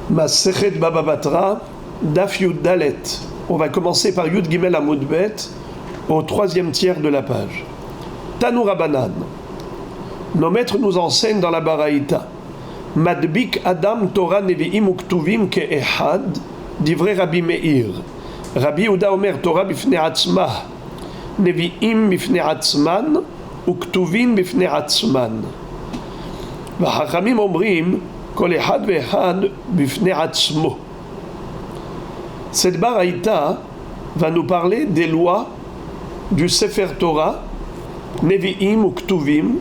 Masechet Baba Batra, Daf Yud Dalet. On va commencer par Yud Gimel Amud Bet, au troisième tiers de la page. Tanu Rabanan. Nos maîtres nous enseignent dans la Baraïta. Madbik Adam Torah Nevi'im Uktuvim Ke'ehad, divrei Rabbi Meir. Rabbi Yehuda Omer Torah bifnei atzmah, Nevi'im bifnei atzman, Uktuvim bifnei atzman. V'hachamim omrim, Kol echad ve'echad bifnei atzmo. Cette Baraïta va nous parler des lois du Sefer Torah, Nevi'im ou Ktuvim.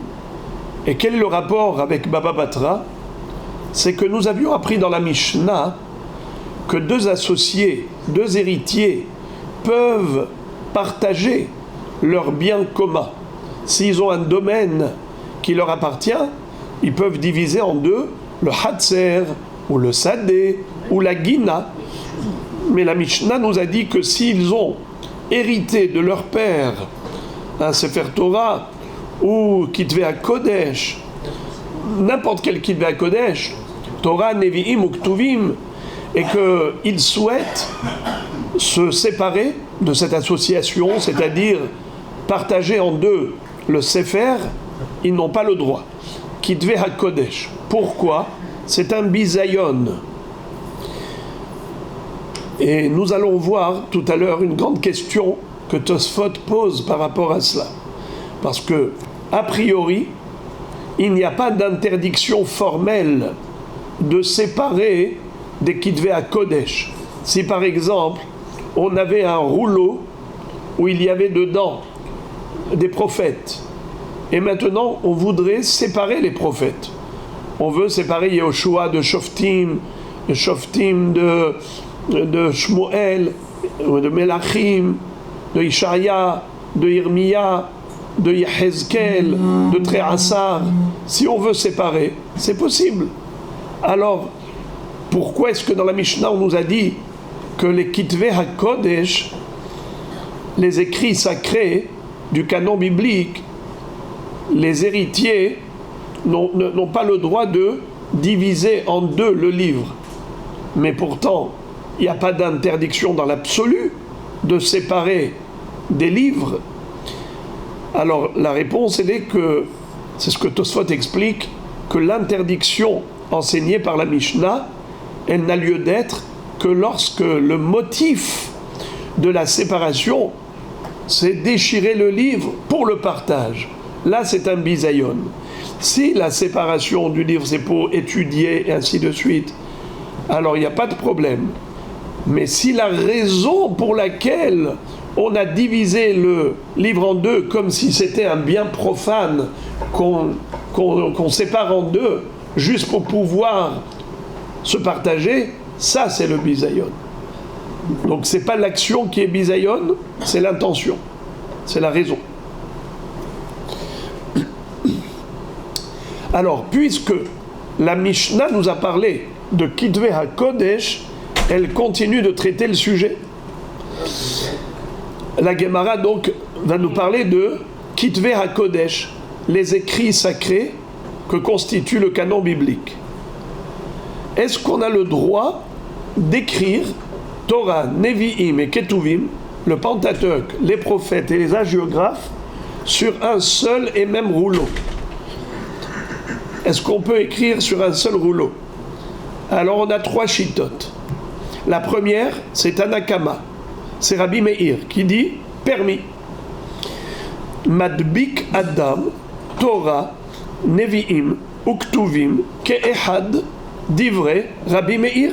Et quel est le rapport avec Baba Batra? C'est que nous avions appris dans la Mishnah que deux associés, deux héritiers peuvent partager leurs biens communs. S'ils ont un domaine qui leur appartient, ils peuvent diviser en deux le Hatzer, ou le Sadeh, ou la Gina. Mais la Mishnah nous a dit que s'ils ont hérité de leur père un Sefer Torah, ou Kitvei HaKodesh, n'importe quel Kitvei HaKodesh, Torah, Nevi'im ou Ktuvim, et qu'ils souhaitent se séparer de cette association, c'est-à-dire partager en deux le Sefer, ils n'ont pas le droit. Kitvei HaKodesh. Pourquoi? C'est un bisayon. Et nous allons voir tout à l'heure une grande question que Tosfot pose par rapport à cela. Parce que, a priori, il n'y a pas d'interdiction formelle de séparer des Kitvei HaKodesh. Si par exemple, on avait un rouleau où il y avait dedans des prophètes, et maintenant on voudrait séparer les prophètes. On veut séparer Yehoshua de Shoftim, de Shmuel, de Melachim, de Ishaïa, de Irmia, de Yehezkel, de Tréhassar. Si on veut séparer, c'est possible. Alors, pourquoi est-ce que dans la Mishnah on nous a dit que les Kitvei HaKodesh, les écrits sacrés du canon biblique, les héritiers n'ont pas le droit de diviser en deux le livre? Mais pourtant, il n'y a pas d'interdiction dans l'absolu de séparer des livres. Alors la réponse elle est que, c'est ce que Tosfot explique, que l'interdiction enseignée par la Mishnah, elle n'a lieu d'être que lorsque le motif de la séparation, c'est déchirer le livre pour le partage. Là c'est un bisayon. Si la séparation du livre c'est pour étudier et ainsi de suite, alors il n'y a pas de problème. Mais si la raison pour laquelle on a divisé le livre en deux comme si c'était un bien profane qu'on sépare en deux juste pour pouvoir se partager, ça c'est le bisayon. Donc c'est pas l'action qui est bisayon, c'est l'intention, c'est la raison. Alors puisque la Mishnah nous a parlé de Kitvei HaKodesh, elle continue de traiter le sujet. La Gemara donc va nous parler de Kitvei HaKodesh, les écrits sacrés que constitue le canon biblique. Est-ce qu'on a le droit d'écrire Torah, Nevi'im et Ketuvim, le Pentateuque, les prophètes et les hagiographes, sur un seul et même rouleau? Est-ce qu'on peut écrire sur un seul rouleau? Alors on a trois chitotes. La première, c'est Tanakama. C'est Rabbi Meir qui dit permis. Madbik Adam, Torah, Nevi'im, Uktuvim, Ke'ehad, divrei Rabbi Meir.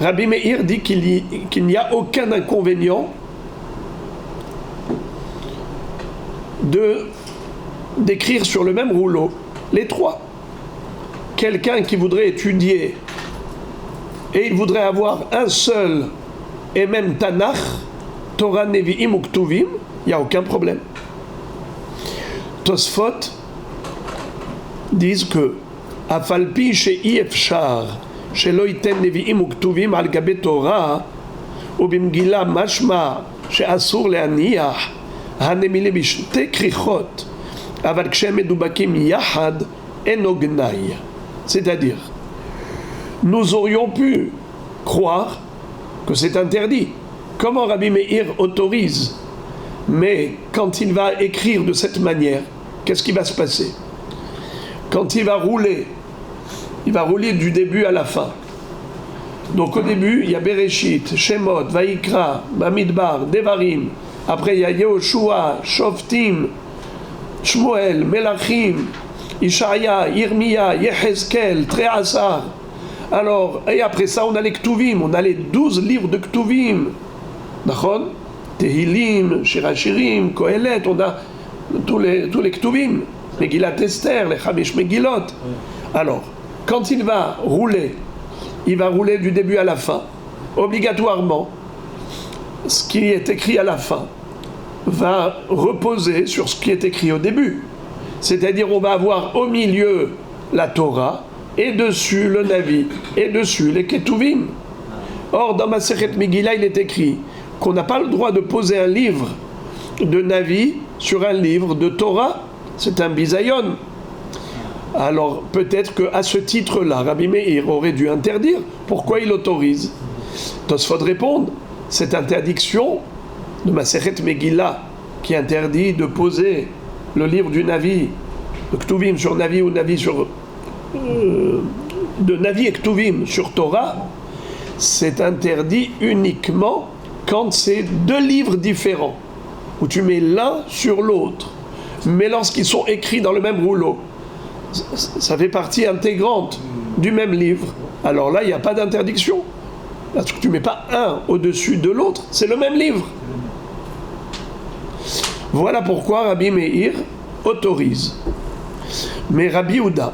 Rabbi Meir dit qu'il n'y a aucun inconvénient d'écrire sur le même rouleau les trois. Quelqu'un qui voudrait étudier et il voudrait avoir un seul et même Tanakh, Torah, Nevi'im ou Ktuvim, il n'y a aucun problème. Tosfot disent que Afalpi she'i efshar shelo iten Nevi'im ou Ktuvim al gabe Torah ou bimgila mashma she'asur le'aniach hanemile bishte krichot aval kshem medubakim yahad eno gnai. C'est-à-dire, nous aurions pu croire que c'est interdit. Comment Rabbi Meir autorise? Mais quand il va écrire de cette manière, qu'est-ce qui va se passer? Quand il va rouler du début à la fin. Donc au début, il y a Bereshit, Shemot, Vaikra, Bamidbar, Devarim. Après, il y a Yehoshua, Shoftim, Shmuel, Melachim, Ishaya, Yirmiya, Yehezkel, Treasar. Alors, et après ça, on a les Ktuvim, on a les 12 livres de Ktuvim. D'accord? Tehilim, Shirachirim, Kohelet, on a tous les Ktuvim. Megillat Esther, les Chamish Megillot. Alors, quand il va rouler du début à la fin. Obligatoirement, ce qui est écrit à la fin va reposer sur ce qui est écrit au début. C'est-à-dire, on va avoir au milieu la Torah, et dessus le Navi, et dessus les Ketuvim. Or, dans Masechet Megillah, il est écrit qu'on n'a pas le droit de poser un livre de Navi sur un livre de Torah. C'est un bisayon. Alors, peut-être qu'à ce titre-là, Rabbi Meir aurait dû interdire. Pourquoi il autorise? Tosfot répond, cette interdiction de Masechet Megillah, qui interdit de poser le livre du Navi, de Ktuvim sur Navi ou Navi sur... de Navi et Ktuvim sur Torah, c'est interdit uniquement quand c'est deux livres différents, où tu mets l'un sur l'autre. Mais lorsqu'ils sont écrits dans le même rouleau, ça fait partie intégrante du même livre, alors là, il n'y a pas d'interdiction. Parce que tu ne mets pas un au-dessus de l'autre, c'est le même livre. Voilà pourquoi Rabbi Meir autorise. Mais Rabbi Yehuda,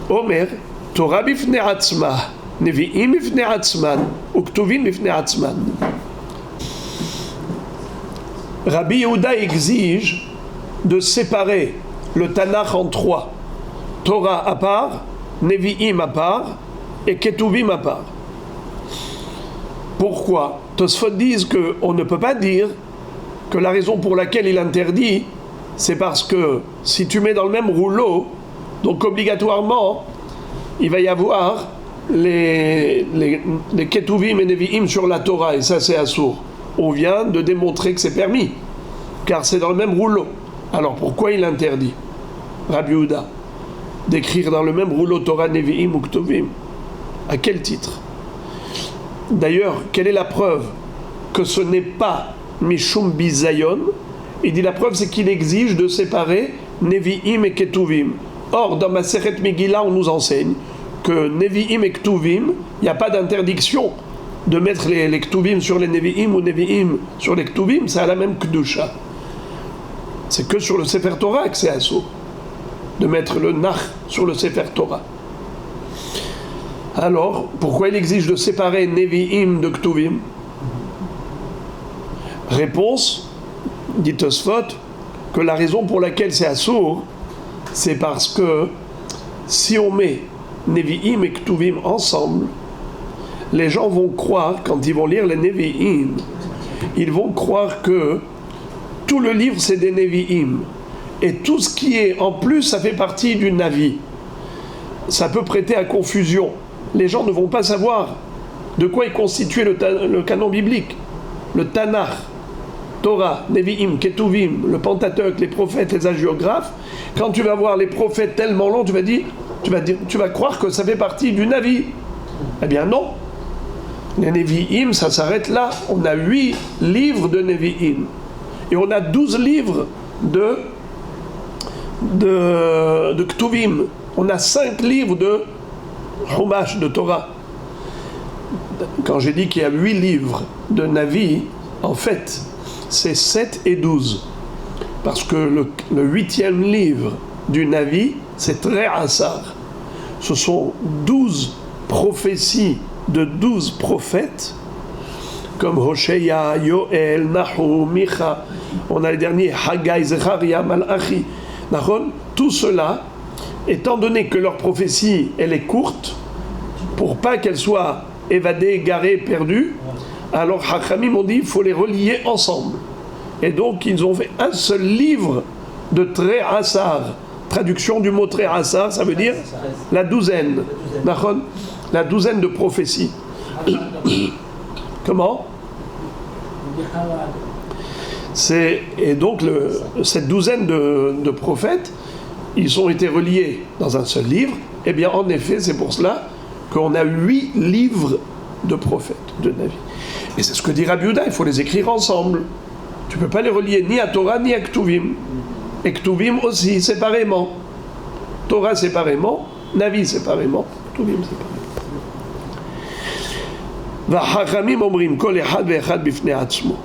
Omer, Torah bifnei atzma, Nevi'im bifnei atzman, Uktuvim bifnei atzman. Rabbi Yehuda exige de séparer le Tanakh en trois. Torah à part, Nevi'im à part et Ketuvim à part. Pourquoi? Tosfot disent qu'on ne peut pas dire que la raison pour laquelle il interdit, c'est parce que si tu mets dans le même rouleau, donc obligatoirement, il va y avoir les Ketuvim et Nevi'im sur la Torah, et ça c'est assour. On vient de démontrer que c'est permis, car c'est dans le même rouleau. Alors pourquoi il interdit, Rabbi Yehuda, d'écrire dans le même rouleau Torah, Nevi'im ou Ktuvim? À quel titre? D'ailleurs, quelle est la preuve que ce n'est pas Mishum Bizayon? Il dit la preuve, c'est qu'il exige de séparer Nevi'im et Ketuvim. Or, dans Masechet Megillah, on nous enseigne que Nevi'im et Ktuvim, il n'y a pas d'interdiction de mettre les Ktuvim sur les Nevi'im ou Nevi'im sur les Ktuvim, c'est à la même Kedusha. C'est que sur le Sefer Torah que c'est assaut de mettre le Nach sur le Sefer Torah. Alors, pourquoi il exige de séparer Nevi'im de Ktuvim? Réponse, dit Tosfot, que la raison pour laquelle c'est assour, c'est parce que si on met Nevi'im et Ktuvim ensemble, les gens vont croire, quand ils vont lire les Nevi'im, ils vont croire que tout le livre c'est des Nevi'im, et tout ce qui est en plus, ça fait partie du Navi. Ça peut prêter à confusion. Les gens ne vont pas savoir de quoi est constitué le canon biblique. Le Tanakh, Torah, Nevi'im, Ketuvim, le Pentateuque, les prophètes, les hagiographes. Quand tu vas voir les prophètes tellement longs, tu vas croire que ça fait partie du Navi. Eh bien non. Les Nevi'im, ça s'arrête là. On a 8 livres de Nevi'im. Et on a 12 livres de Ktuvim. On a 5 livres de Chumash, de Torah. Quand j'ai dit qu'il y a 8 livres de Navi, en fait, c'est 7 et 12. Parce que le 8e livre du Navi, c'est Trei Asar. Ce sont 12 prophéties de 12 prophètes, comme Hoshéa, Yoël, Nahum, Micha, on a les derniers, Haggai, Zecharia, Malachi. Tout cela, étant donné que leur prophétie, elle est courte, pour pas qu'elle soit évadée, égarée, perdue, alors Hachamim ont dit il faut les relier ensemble. Et donc ils ont fait un seul livre de Trei Asar. Traduction du mot Trei Asar, ça veut dire la douzaine. la douzaine de prophéties. Comment? Et donc, cette douzaine de prophètes, ils ont été reliés dans un seul livre. Eh bien, en effet, c'est pour cela qu'on a 8 livres de prophètes, de Navi. Et c'est ce que dit Rabbi Yehuda, il faut les écrire ensemble. Tu ne peux pas les relier ni à Torah ni à Ktuvim. Et Ktuvim aussi, séparément. Torah séparément, Navi séparément, Ktuvim séparément. Hachamim omrim kol echad ve'echad bifnei atzmo.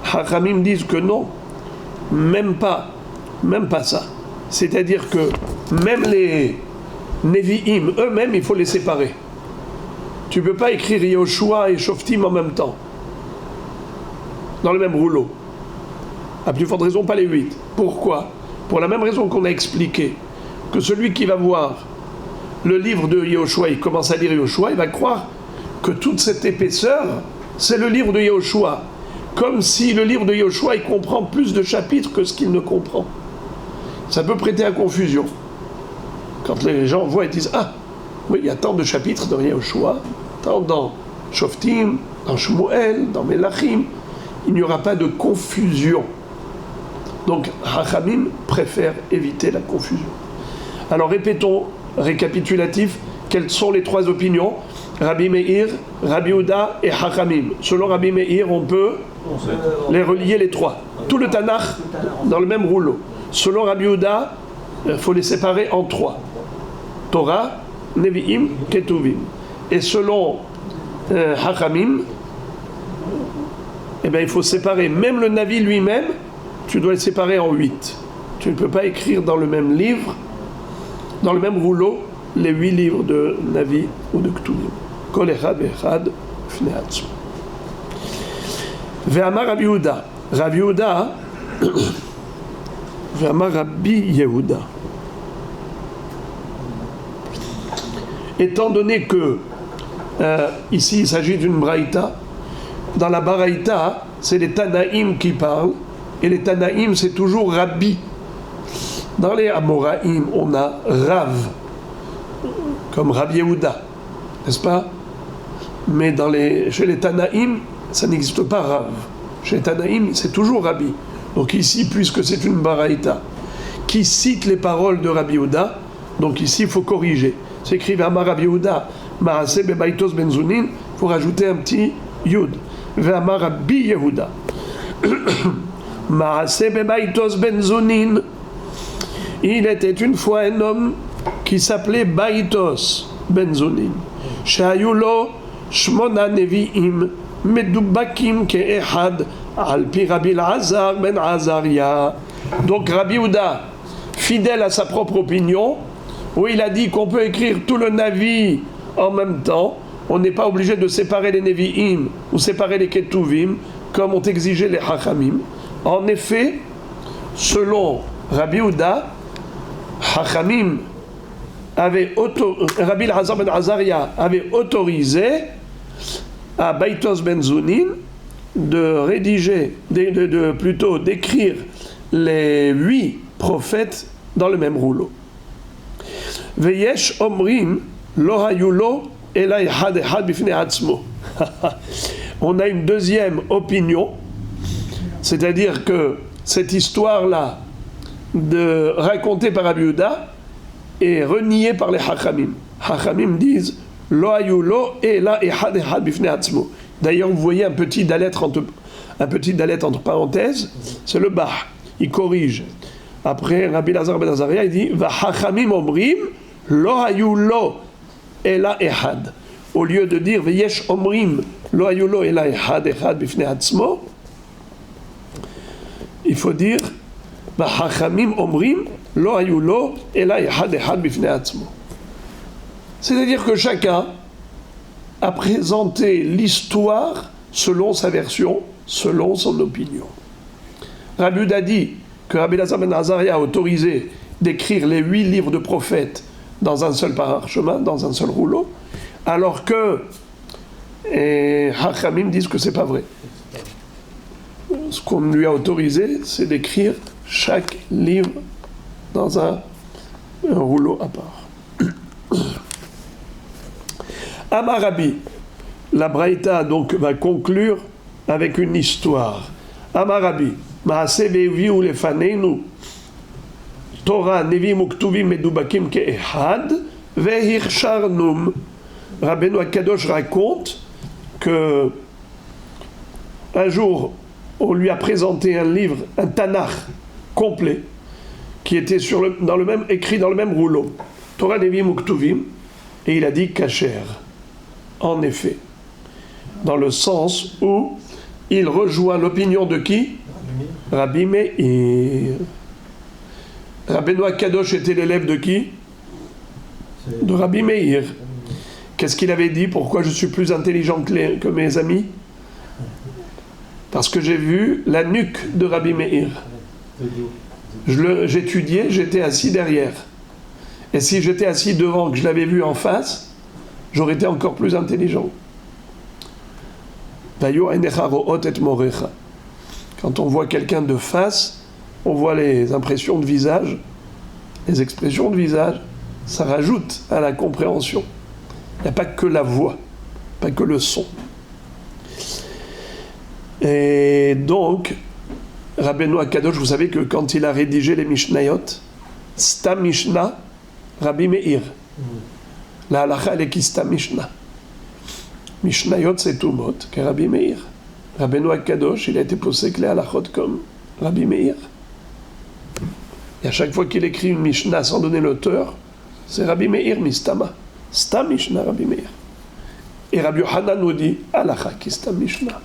Hachamim disent que non, même pas ça. C'est-à-dire que même les Nevi'im eux-mêmes, il faut les séparer. Tu ne peux pas écrire Yoshua et Shoftim en même temps, dans le même rouleau. À plus forte raison, pas les 8. Pourquoi? Pour la même raison qu'on a expliqué, que celui qui va voir le livre de Yoshua, il commence à lire Yoshua, il va croire que toute cette épaisseur, c'est le livre de Yoshua. Comme si le livre de Yoshua, il comprend plus de chapitres que ce qu'il ne comprend. Ça peut prêter à confusion. Quand les gens voient et disent « Ah, oui, il y a tant de chapitres dans Yoshua, tant dans Shoftim, dans Shmuel, dans Melachim, il n'y aura pas de confusion. » Donc, Hachamim préfère éviter la confusion. Alors, répétons, récapitulatif, quelles sont les 3 opinions? Rabbi Meir, Rabbi Yehuda et Hachamim. Selon Rabbi Meir, on peut les relier les 3. Tout le Tanakh dans le même rouleau. Selon Rabbi Yehuda, il faut les séparer en 3. Torah, Nevi'im, Ketuvim. Et selon Hachamim, eh bien, il faut séparer même le Navi lui-même, tu dois le séparer en 8. Tu ne peux pas écrire dans le même livre, dans le même rouleau, les 8 livres de Navi ou de Ktuvim. Kol echad ve'echad bifnei atzmo. Ve'amar Rabbi Yehuda. Rabbi Yehuda, ve'amar Rabbi Yehuda. Étant donné que ici il s'agit d'une braïta, dans la baraïta, c'est les Tanaïm qui parlent, et les Tanaïm c'est toujours Rabbi. Dans les Amoraïm, on a Rav, comme Rabbi Yehuda, n'est-ce pas? Mais chez les Tanaïm, ça n'existe pas Rav. Chez les Tanaïm, c'est toujours Rabbi. Donc ici, puisque c'est une baraïta qui cite les paroles de Rabbi Yehuda, donc ici il faut corriger. C'est écrit Ve'amar Rabbi Yehuda, Ma'aseh bebaitos benzunin, il faut rajouter un petit yud. Ve'amar Rabbi Yehuda, Ma'aseh bebaitos benzunin. Il était une fois un homme qui s'appelait Baitos benzunin. Shayulo shmona nevi'im medubakim ke'ehad al pi Rabbi Elazar ben Azaria. Donc Rabbi Yehuda, fidèle à sa propre opinion, où il a dit qu'on peut écrire tout le Navi en même temps, on n'est pas obligé de séparer les Nevi'im ou séparer les Ketuvim, comme ont exigé les Hachamim. En effet, selon Rabbi Yehuda, Hachamim Rabbi Elazar ben Azaria avait autorisé à Baitos ben Zunin de rédiger, plutôt d'écrire les 8 prophètes dans le même rouleau. Veyesh omrim lo hayulo ela echad echad bifnei atzmo. On a une deuxième opinion, c'est-à-dire que cette histoire-là racontée par Rabbi Yehuda est reniée par les Hachamim. Hachamim disent lo hayulo ela echad echad bifnei atzmo. D'ailleurs, vous voyez un petit dalet entre parenthèses, c'est le Bah. Il corrige. Après, Rabbi Elazar ben Azaria, il dit va Hachamim omrim lo hayulo ela echad. Au lieu de dire veyesh omrim lo hayulo ela echad echad bifnei atzmo, il faut dire va Hachamim omrim lo hayulo ela echad echad bifnei atzmo. C'est-à-dire que chacun a présenté l'histoire selon sa version, selon son opinion. Rabbi Yehuda dit que Rabbi Elazar ben Azaria a autorisé d'écrire les 8 livres de prophètes dans un seul parchemin, dans un seul rouleau, alors que Hachamim disent que c'est pas vrai. Ce qu'on lui a autorisé, c'est d'écrire chaque livre dans un rouleau à part. Amarabi, la Braïta donc va conclure avec une histoire. Amarabi, Maase Bevi ou Lefaneinu, Torah, Nevi Muktuvim, Medubakim Ke'ehad, Vehirsharnum. Rabbeinu Akadosh raconte que un jour, on lui a présenté un livre, un Tanakh complet, qui était écrit dans le même rouleau. Torah, Nevi Muktuvim, et il a dit Kacher. En effet, dans le sens où il rejoint l'opinion de qui? Rabbi Meir. Rabbeinu Akadosh était l'élève de qui? De Rabbi Meir. Qu'est-ce qu'il avait dit? Pourquoi je suis plus intelligent que mes amis? Parce que j'ai vu la nuque de Rabbi Meir. J'étudiais, j'étais assis derrière. Et si j'étais assis devant, que je l'avais vu en face, j'aurais été encore plus intelligent. Quand on voit quelqu'un de face, on voit les impressions de visage, les expressions de visage, ça rajoute à la compréhension. Il n'y a pas que la voix, pas que le son. Et donc, Rabbeinu Akadosh, vous savez que quand il a rédigé les Mishnayot, Stam Mishnah, Rabbi Meir. La halakha, elle est qui Stam Mishnah. Mishnayot, c'est tout mot, que Rabbi Meir. Rabbeinu Akadosh, il a été posé que les halachot comme Rabbi Meir. Et à chaque fois qu'il écrit une Mishnah sans donner l'auteur, c'est Rabbi Meir Mistama. Stam Mishnah, Rabbi Meir. Et Rabbi Yohanan nous dit halakha qui Stam Mishnah.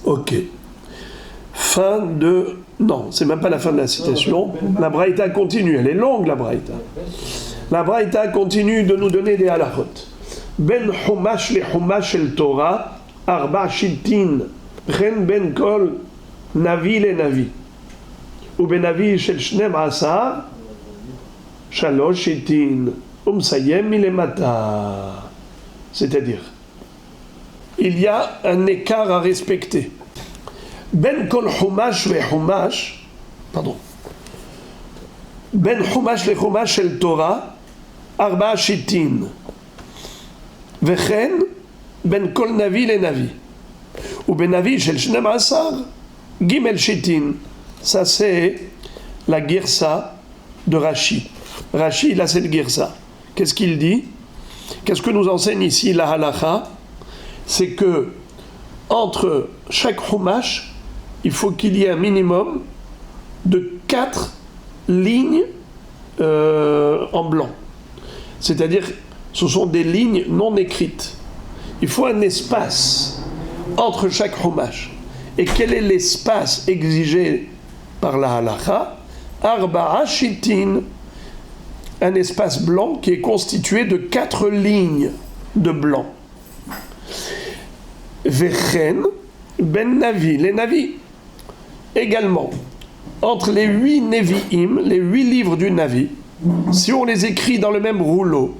Ok. Fin de... Non, c'est même pas la fin de la citation. La Braïta continue. Elle est longue, la Braïta. La Braïta continue de nous donner des halachot. Ben Humash le Humash el Torah, Arba Shittin, Ren ben Kol, Navi le Navi. Ou ben Navi shel Shnem Asar, Shalosh Shittin, Sayem Milemata. C'est-à-dire, il y a un écart à respecter. Ben kol humash ve humash, pardon. Ben humash le humash shel Torah, arba shitin. Vechen, ben kol navi le navi. Ou ben navi shel shnem asar, gimel shitin. Ça c'est la girsa de Rashi. Rashi, il a cette girsa. Qu'est-ce qu'il dit? Qu'est-ce que nous enseigne ici la halakha? C'est que entre chaque humash, il faut qu'il y ait un minimum de 4 lignes en blanc. C'est-à-dire, ce sont des lignes non écrites. Il faut un espace entre chaque humash. Et quel est l'espace exigé par la halakha? Arba'a shitin. Un espace blanc qui est constitué de 4 lignes de blanc. Vechen ben Navi, les Navi. Également, entre les 8 Nevi'im, les 8 livres du Navi, si on les écrit dans le même rouleau,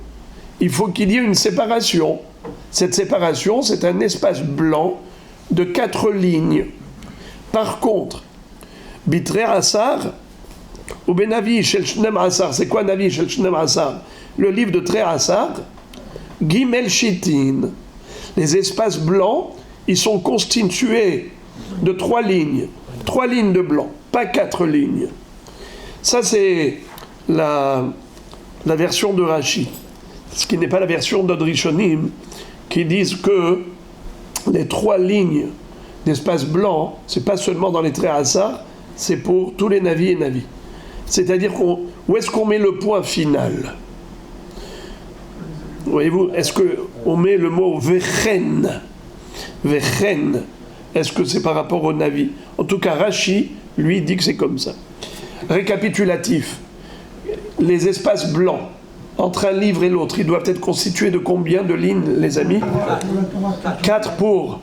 il faut qu'il y ait une séparation. Cette séparation, c'est un espace blanc de 4 lignes. Par contre, Bitre Asar, ou Benavi Shel Shnem Asar, c'est quoi Navi Shel Shnem Asar? Le livre de Tre Asar, Gimel Shitin. Les espaces blancs, ils sont constitués de 3 lignes. 3 lignes de blanc, pas 4 lignes. Ça, c'est la version de Rashi. Ce qui n'est pas la version d'Odrishonim, qui disent que les 3 lignes d'espace blanc, c'est pas seulement dans les Tre Asar, c'est pour tous les Navi et Navi. C'est-à-dire où est-ce qu'on met le point final? Voyez-vous, est-ce qu'on met le mot vechen? Vechen, est-ce que c'est par rapport au Navi? En tout cas, Rashi, lui, dit que c'est comme ça. Récapitulatif. Les espaces blancs entre un livre et l'autre, ils doivent être constitués de combien de lignes, les amis? 4 pour...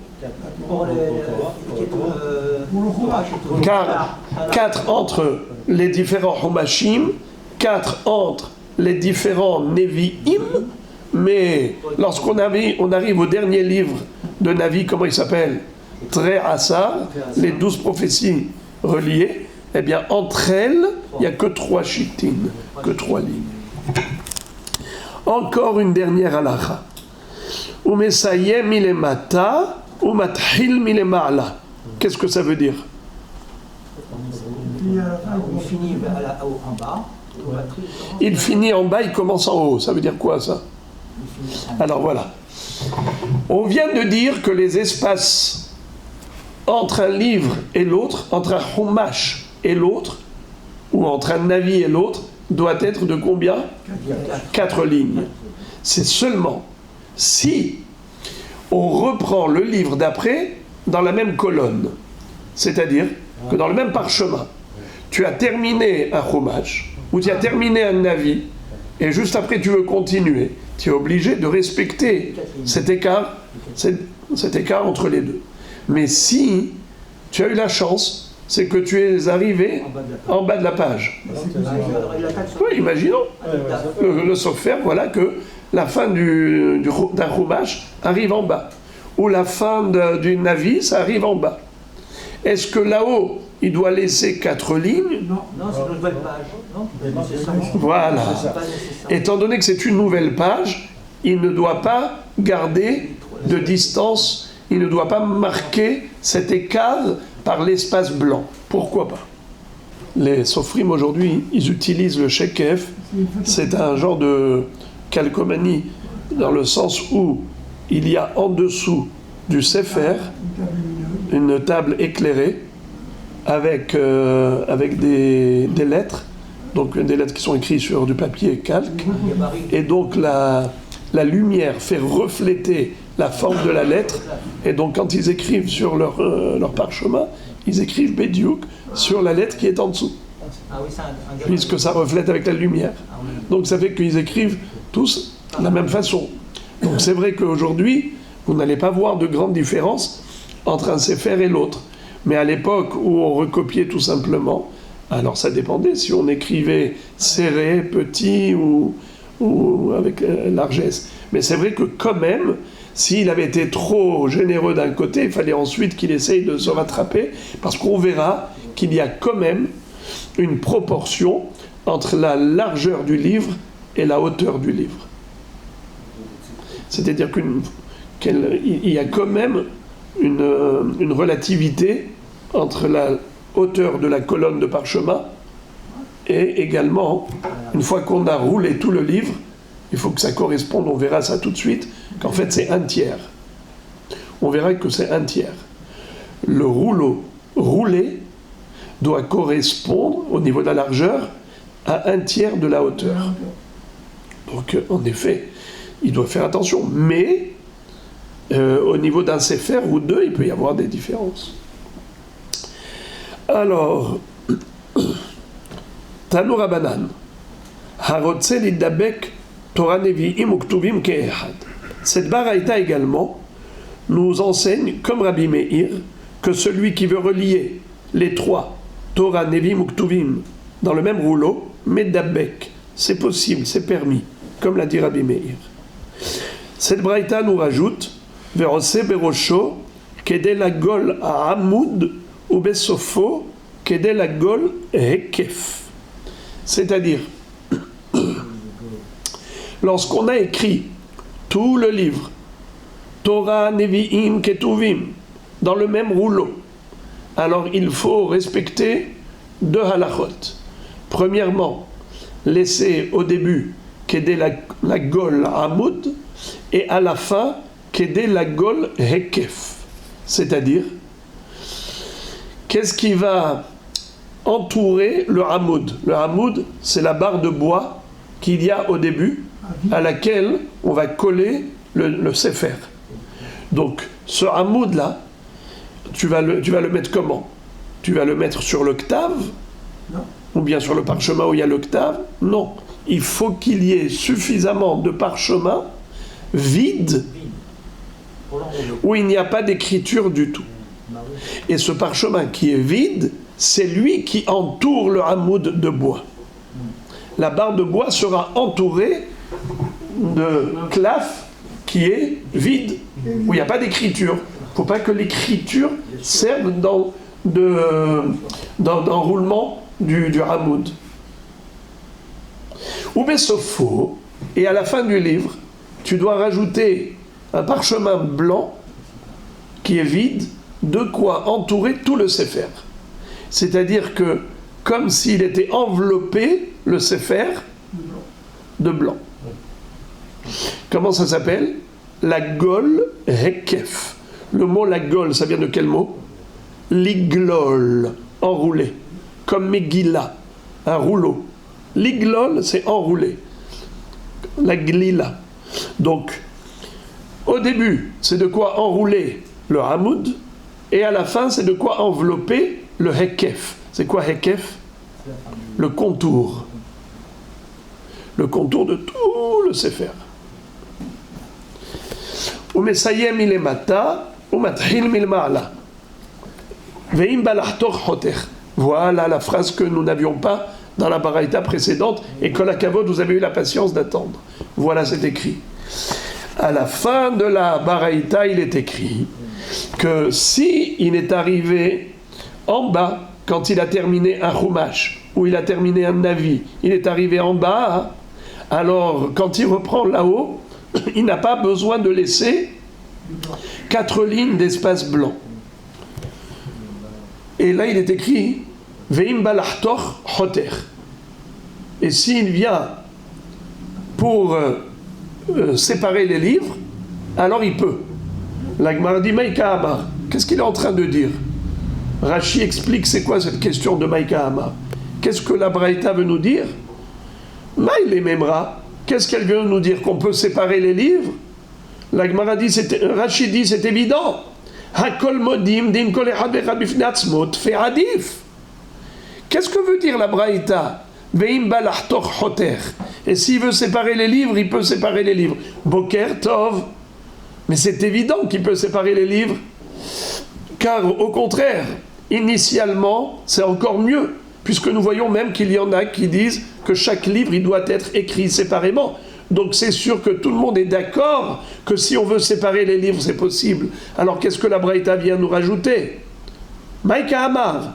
4 entre les différents Humashim, 4 entre les différents Nevi'im, mais lorsqu'on arrive au dernier livre de Navi, comment il s'appelle? Tre Asar, les 12 prophéties reliées, Eh bien, entre elles, il n'y a que 3 chiktines, que 3 lignes. Encore une dernière halakha. Umesayem milemata, umathil milema'ala. Qu'est-ce que ça veut dire? Il finit en bas. Il finit en bas, il commence en haut. Ça veut dire quoi, ça? Alors voilà. On vient de dire que les espaces entre un livre et l'autre, entre un chumash et l'autre, ou entre un navi et l'autre, doit être de combien? 4 lignes. C'est seulement si on reprend le livre d'après dans la même colonne. C'est-à-dire que dans le même parchemin, tu as terminé un chumash, ou tu as terminé un navi, et juste après tu veux continuer. Tu es obligé de respecter cet écart entre les deux. Mais si tu as eu la chance, c'est que tu es arrivé en bas de la page. Oui, imaginons. Le sauf-faire, voilà que la fin d'un chumash arrive en bas. Ou la fin du navi, ça arrive en bas. Est-ce que là-haut, il doit laisser 4 lignes? Non, c'est une nouvelle page. Non, voilà. Étant donné que c'est une nouvelle page, il ne doit pas garder de distance, il ne doit pas marquer cet écart par l'espace blanc. Pourquoi pas? Les sofrim aujourd'hui, ils utilisent le shekef. C'est un genre de calcomanie dans le sens où il y a en dessous du sefer une table éclairée avec des lettres, donc des lettres qui sont écrites sur du papier calque, et donc la lumière fait refléter la forme de la lettre, et donc quand ils écrivent sur leur parchemin, ils écrivent Bédiouk sur la lettre qui est en dessous, puisque ça reflète avec la lumière. Donc ça fait qu'ils écrivent tous de la même façon. Donc c'est vrai qu'aujourd'hui, vous n'allez pas voir de grande différence entre un sefer et l'autre. Mais à l'époque où on recopiait tout simplement, alors ça dépendait si on écrivait serré, petit ou avec largesse. Mais c'est vrai que quand même, s'il avait été trop généreux d'un côté, il fallait ensuite qu'il essaye de se rattraper, parce qu'on verra qu'il y a quand même une proportion entre la largeur du livre et la hauteur du livre. C'est-à-dire qu'il y a quand même une relativité entre la hauteur de la colonne de parchemin et également, une fois qu'on a roulé tout le livre, il faut que ça corresponde, on verra ça tout de suite, qu'en fait c'est 1/3. On verra que c'est 1/3. Le rouleau roulé doit correspondre, au niveau de la largeur, à 1/3 de la hauteur. Donc, en effet, il doit faire attention. Mais, au niveau d'un sefer ou deux, il peut y avoir des différences. Alors, Tanu Rabbanan, Harotze lidabek Torah Nevi'im uktuvim ke'ehad. Cette baraïta également nous enseigne, comme Rabbi Meir, que celui qui veut relier les 3 Torah, Nevi'im uktuvim dans le même rouleau, medabek, c'est possible, c'est permis, comme l'a dit Rabbi Meir. Cette baraïta nous rajoute Verose berosho kedel agol ha'amud ou besofo kedel agol hekef. C'est-à-dire, lorsqu'on a écrit tout le livre, Torah, Nevi'im, Ketuvim, dans le même rouleau, alors il faut respecter 2 halachot. Premièrement, laisser au début Kedel la gol Amud, et à la fin, Kedel la gol Hekef. C'est-à-dire, qu'est-ce qui va entourer le Hamoud? Le Hamoud, c'est la barre de bois qu'il y a au début, à laquelle on va coller le sefer. Donc, ce Hamoud-là, tu vas le mettre comment? Tu vas le mettre sur l'octave? Non. Ou bien sur le parchemin où il y a l'octave? Non. Il faut qu'il y ait suffisamment de parchemin vide où il n'y a pas d'écriture du tout. Et ce parchemin qui est vide, c'est lui qui entoure le hamoud de bois. La barre de bois sera entourée de claf qui est vide, où il n'y a pas d'écriture. Il ne faut pas que l'écriture serve dans d'enroulement du Hamoud. Ou Bessofo, et à la fin du livre, tu dois rajouter un parchemin blanc qui est vide, de quoi entourer tout le Sefer. C'est-à-dire que, comme s'il était enveloppé, le Sefer, de blanc. Comment ça s'appelle? La Gol Hekef. Le mot la Gol, ça vient de quel mot? L'iglol, enroulé, comme Megillah, un rouleau. L'iglol, c'est enroulé. La glila. Donc, au début, c'est de quoi enrouler le Hamoud, et à la fin, c'est de quoi envelopper le Hekef. C'est quoi Hekef? Le contour. Le contour de tout le Sefer. Umesayem ilemata, umathil milma'ala. Ve'im balachtor hoter. Voilà la phrase que nous n'avions pas dans la baraïta précédente, et que la kavod, vous avez eu la patience d'attendre. Voilà, c'est écrit. À la fin de la baraïta, il est écrit que si il est arrivé en bas, quand il a terminé un chumash, ou il a terminé un navi, il est arrivé en bas, alors quand il reprend là-haut, il n'a pas besoin de laisser 4 lignes d'espace blanc. Et là, il est écrit Ve'im balachtor hoter. Et s'il vient pour séparer les livres, alors il peut. La Gemara dit Maïka Amar. Qu'est-ce qu'il est en train de dire? Rashi explique c'est quoi cette question de Maïka Amar. Qu'est-ce que la Braïta veut nous dire? Maïle Memra. Qu'est-ce qu'elle veut nous dire? Qu'on peut séparer les livres? La Gemara dit, Rashi dit, c'est évident. Hakol modim dim kol echad vechad bifnei atzmo tfei adif. Qu'est-ce que veut dire la Braïta? Ve'im balachtor hoter. Et s'il veut séparer les livres, il peut séparer les livres. Boker tov. Mais c'est évident qu'il peut séparer les livres. Car au contraire, initialement, c'est encore mieux. Puisque nous voyons même qu'il y en a qui disent que chaque livre, il doit être écrit séparément. Donc c'est sûr que tout le monde est d'accord que si on veut séparer les livres, c'est possible. Alors qu'est-ce que la Braïta vient nous rajouter? Maïka Amar.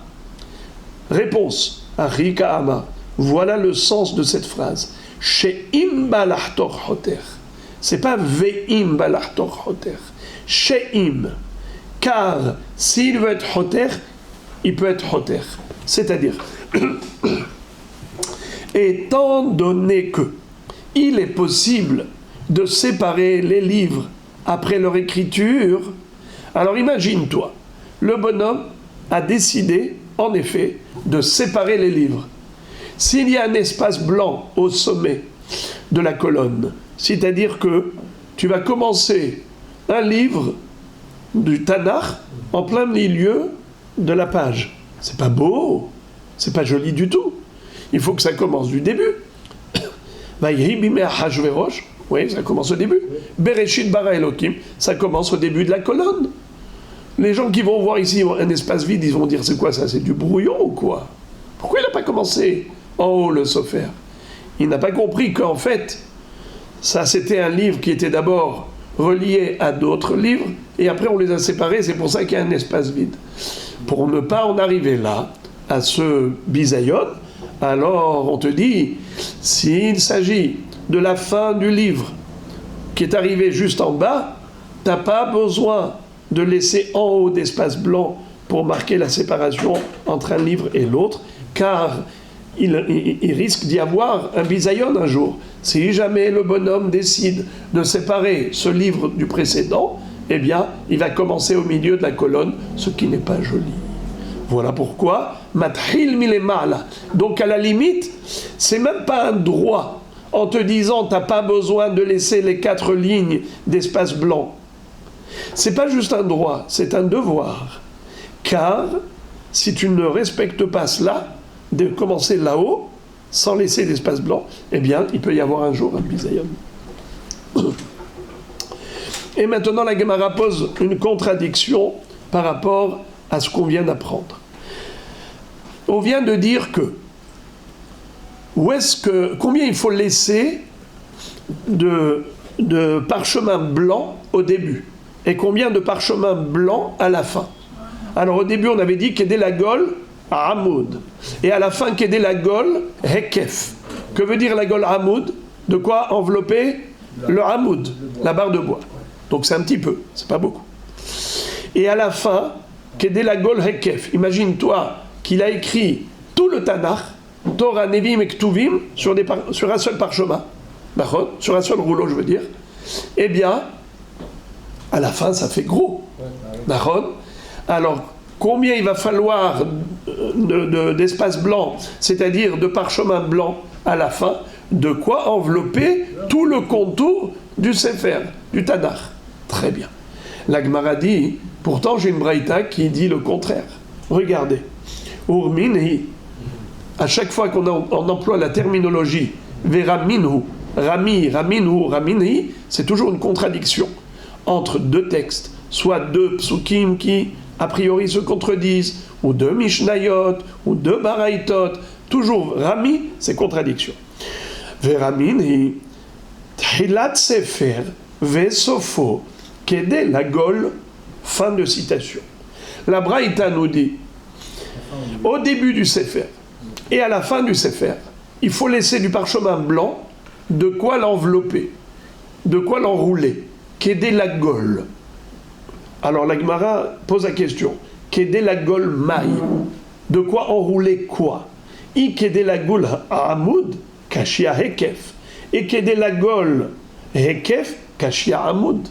Réponse. Arika Amar. Voilà le sens de cette phrase. She'im balachtor hoter. C'est pas ve'im balachtor hoter. She'im. Car s'il veut être hoter, il peut être hoter. C'est-à-dire, étant donné que il est possible de séparer les livres après leur écriture, alors imagine-toi, le bonhomme a décidé, en effet, de séparer les livres. S'il y a un espace blanc au sommet de la colonne, c'est-à-dire que tu vas commencer un livre du Tanakh en plein milieu de la page. C'est pas beau, c'est pas joli du tout. Il faut que ça commence du début. Oui, ça commence au début. Bereshit bara Elokim, ça commence au début de la colonne. Les gens qui vont voir ici un espace vide, ils vont dire c'est quoi ça? C'est du brouillon ou quoi? Pourquoi il n'a pas commencé en haut le Sofer? Il n'a pas compris qu'en fait, ça c'était un livre qui était d'abord relié à d'autres livres, et après on les a séparés, c'est pour ça qu'il y a un espace vide. Pour ne pas en arriver là, à ce bisayon, alors on te dit, s'il s'agit de la fin du livre qui est arrivé juste en bas, tu n'as pas besoin de laisser en haut d'espace blanc pour marquer la séparation entre un livre et l'autre, car il risque d'y avoir un bisayon un jour. Si jamais le bonhomme décide de séparer ce livre du précédent, eh bien, il va commencer au milieu de la colonne, ce qui n'est pas joli. Voilà pourquoi, mathil milemala. Donc à la limite, c'est même pas un droit en te disant t'as pas besoin de laisser les 4 lignes d'espace blanc. C'est pas juste un droit, c'est un devoir. Car si tu ne respectes pas cela, de commencer là-haut, sans laisser d'espace blanc, eh bien, il peut y avoir un jour un bisayon. Et maintenant, la Gemara pose une contradiction par rapport à ce qu'on vient d'apprendre. On vient de dire que combien il faut laisser de parchemin blanc au début et combien de parchemin blanc à la fin. Alors au début on avait dit Kedé la Gol Hamoud. Et à la fin Kedé la Gol Hekef. Que veut dire la Gol Hamoud? De quoi envelopper le Hamoud, la barre de bois. Donc c'est un petit peu, c'est pas beaucoup. Et à la fin, Kedé la Gol Hekef. Imagine-toi qu'il a écrit tout le Tanakh, Torah, Nevim et Ktuvim, sur un seul parchemin, sur un seul rouleau, je veux dire. Eh bien, à la fin, ça fait gros. Alors, combien il va falloir d'espace blanc, c'est-à-dire de parchemin blanc à la fin, de quoi envelopper tout le contour du Sefer, du Tanakh. Très bien. La Gemara dit, pourtant j'ai une braïta qui dit le contraire. Regardez. Urminhi, à chaque fois qu'on emploie la terminologie Veraminhu, Rami, Raminhu, Raminhi, c'est toujours une contradiction entre deux textes, soit deux psukim qui a priori se contredisent, ou deux mishnayot, ou deux baraïtot, toujours Rami, c'est contradiction. Veraminhi, Tchilat Sefer, Vesofo, Kedé la Gol, fin de citation. La braïta nous dit, au début du Sefer et à la fin du Sefer, il faut laisser du parchemin blanc, de quoi l'envelopper, de quoi l'enrouler. Kedé la Gol. Alors la Gemara pose la question, Kedé la Gol maï, de quoi enrouler quoi? I Kedé la Gol Hamoud, Kashia Hekef. Et Kedé la Gol Hekef, Kashia Hamoud.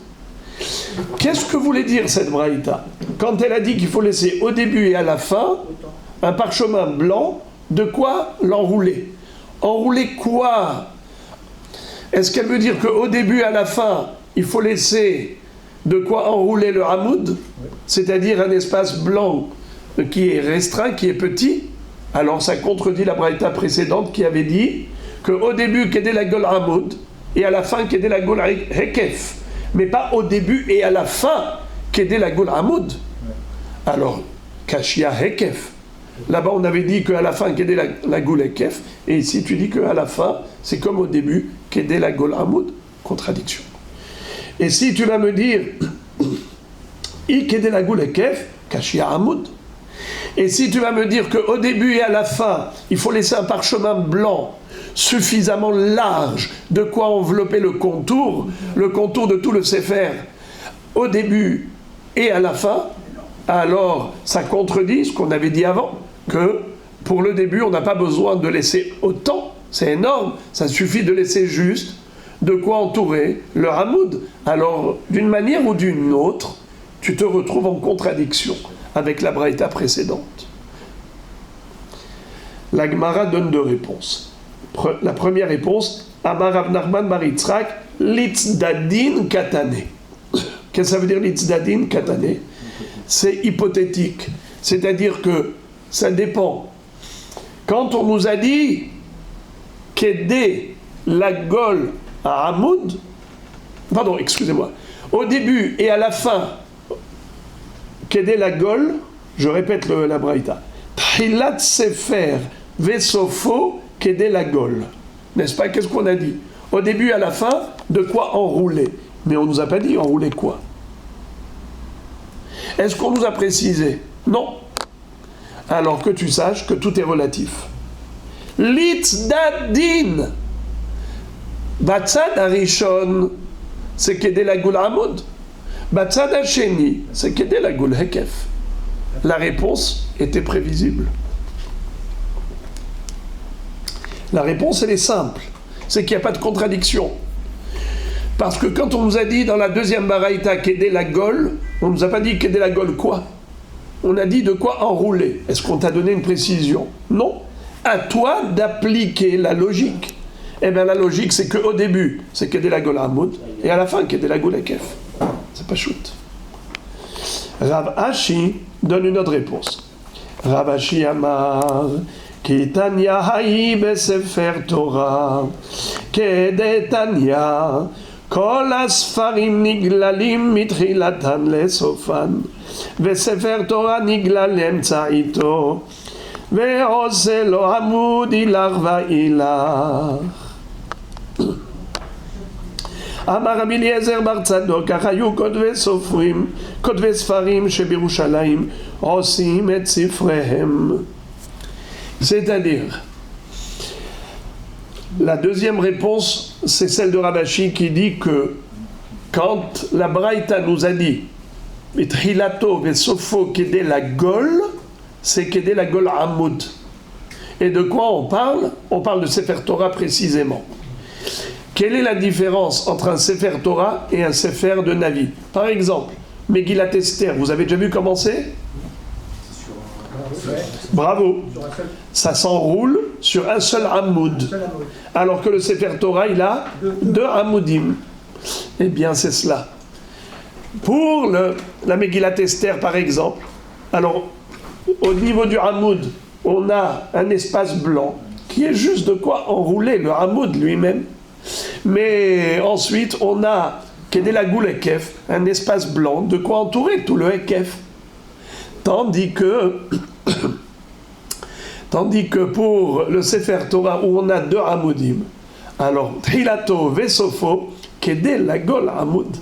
Qu'est-ce que voulait dire cette braïta? Quand elle a dit qu'il faut laisser au début et à la fin un parchemin blanc, de quoi l'enrouler? Enrouler quoi? Est-ce qu'elle veut dire qu'au début et à la fin, il faut laisser de quoi enrouler le hamoud, c'est-à-dire un espace blanc qui est restreint, qui est petit? Alors ça contredit la braïta précédente qui avait dit qu'au début, Kedé la Gol Hamoud, et à la fin, Kedé la Gol Hekef. Mais pas au début et à la fin, Kedé la Gol Hamoud. Alors, Kashia Hekef. Là-bas, on avait dit qu'à la fin, Kedé la Gol Hekef. Et ici, tu dis qu'à la fin, c'est comme au début, Kedé la Gol Hamoud. Contradiction. Et si tu vas me dire, I Kedé la Gol Hekef, Kashia Hamoud. Et si tu vas me dire qu'au début et à la fin, il faut laisser un parchemin blanc suffisamment large, de quoi envelopper le contour de tout le Sefer, au début et à la fin, alors ça contredit ce qu'on avait dit avant, que pour le début, on n'a pas besoin de laisser autant, c'est énorme, ça suffit de laisser juste de quoi entourer le hamoud. Alors, d'une manière ou d'une autre, tu te retrouves en contradiction avec la braïta précédente. La Gemara donne deux réponses. La première réponse, Amar Rav Nachman bar Yitzhak, Litzdadin Katane. Qu'est-ce que ça veut dire Litzdadin Katane? C'est hypothétique. C'est-à-dire que ça dépend. Quand on nous a dit Kedé la Gol à Hamoud, pardon, excusez-moi, au début et à la fin, Kedé la Gol, je répète la braïta, Tchilat Sefer Vesofo, Kedé la Gol. N'est-ce pas? Qu'est-ce qu'on a dit? Au début et à la fin, de quoi enrouler. Mais on ne nous a pas dit enrouler quoi. Est-ce qu'on nous a précisé? Non. Alors que tu saches que tout est relatif. Litzdadin. Batzad Arishon, c'est Kedé la Gol Hamoud. Batzad Hasheni, c'est Kedé la Gol Hekef. La réponse était prévisible. La réponse, elle est simple. C'est qu'il n'y a pas de contradiction. Parce que quand on nous a dit dans la deuxième baraïta Kedé la Gol, on ne nous a pas dit Kedé la Gol quoi? On a dit de quoi enrouler. Est-ce qu'on t'a donné une précision? Non. À toi d'appliquer la logique. Eh bien la logique, c'est qu'au début, c'est Kedé la Gol Hamoud, et à la fin, Kedé la Gol Hekef. C'est pas shoot. Rav Ashi donne une autre réponse. Rav Ashi Amar Kitanya Haï Besefer Torah Kedetanya Kol Asfarim Niglalim Mitrilatan Lesofan Vesefer Torah Niglalem Tzaito Ve'ose Lo Hamud Ilach Va'ilach. Amar Rabbi Eliezer bar Tzadok, Achayu Kotve Sofrim, Kotve Sfarim, Shebirushalayim, Osim et Sifrehem. C'est-à-dire, la deuxième réponse, c'est celle de Ravashi qui dit que quand la Braïta nous a dit Trilato Vesofo Kede la Gol, c'est Kede la Gol Amud. Et de quoi on parle? On parle de Sefer Torah précisément. Quelle est la différence entre un Sefer Torah et un Sefer de Navi? Par exemple, Megillat Esther, vous avez déjà vu comment c'est? Bravo. Ça s'enroule sur un seul Hamoud. Alors que le Sefer Torah, il a deux Hamoudim. Eh bien, c'est cela. Pour la Megillat Esther, par exemple, alors, au niveau du Hamoud, on a un espace blanc qui est juste de quoi enrouler le Hamoud lui-même. Mais ensuite, on a Kedé la Goul Ekef, un espace blanc, de quoi entourer tout le Ekef. Tandis que pour le Sefer Torah, où on a deux Hamoudim, alors, Trilato Vesofo, Kedé la Gol Hamoud.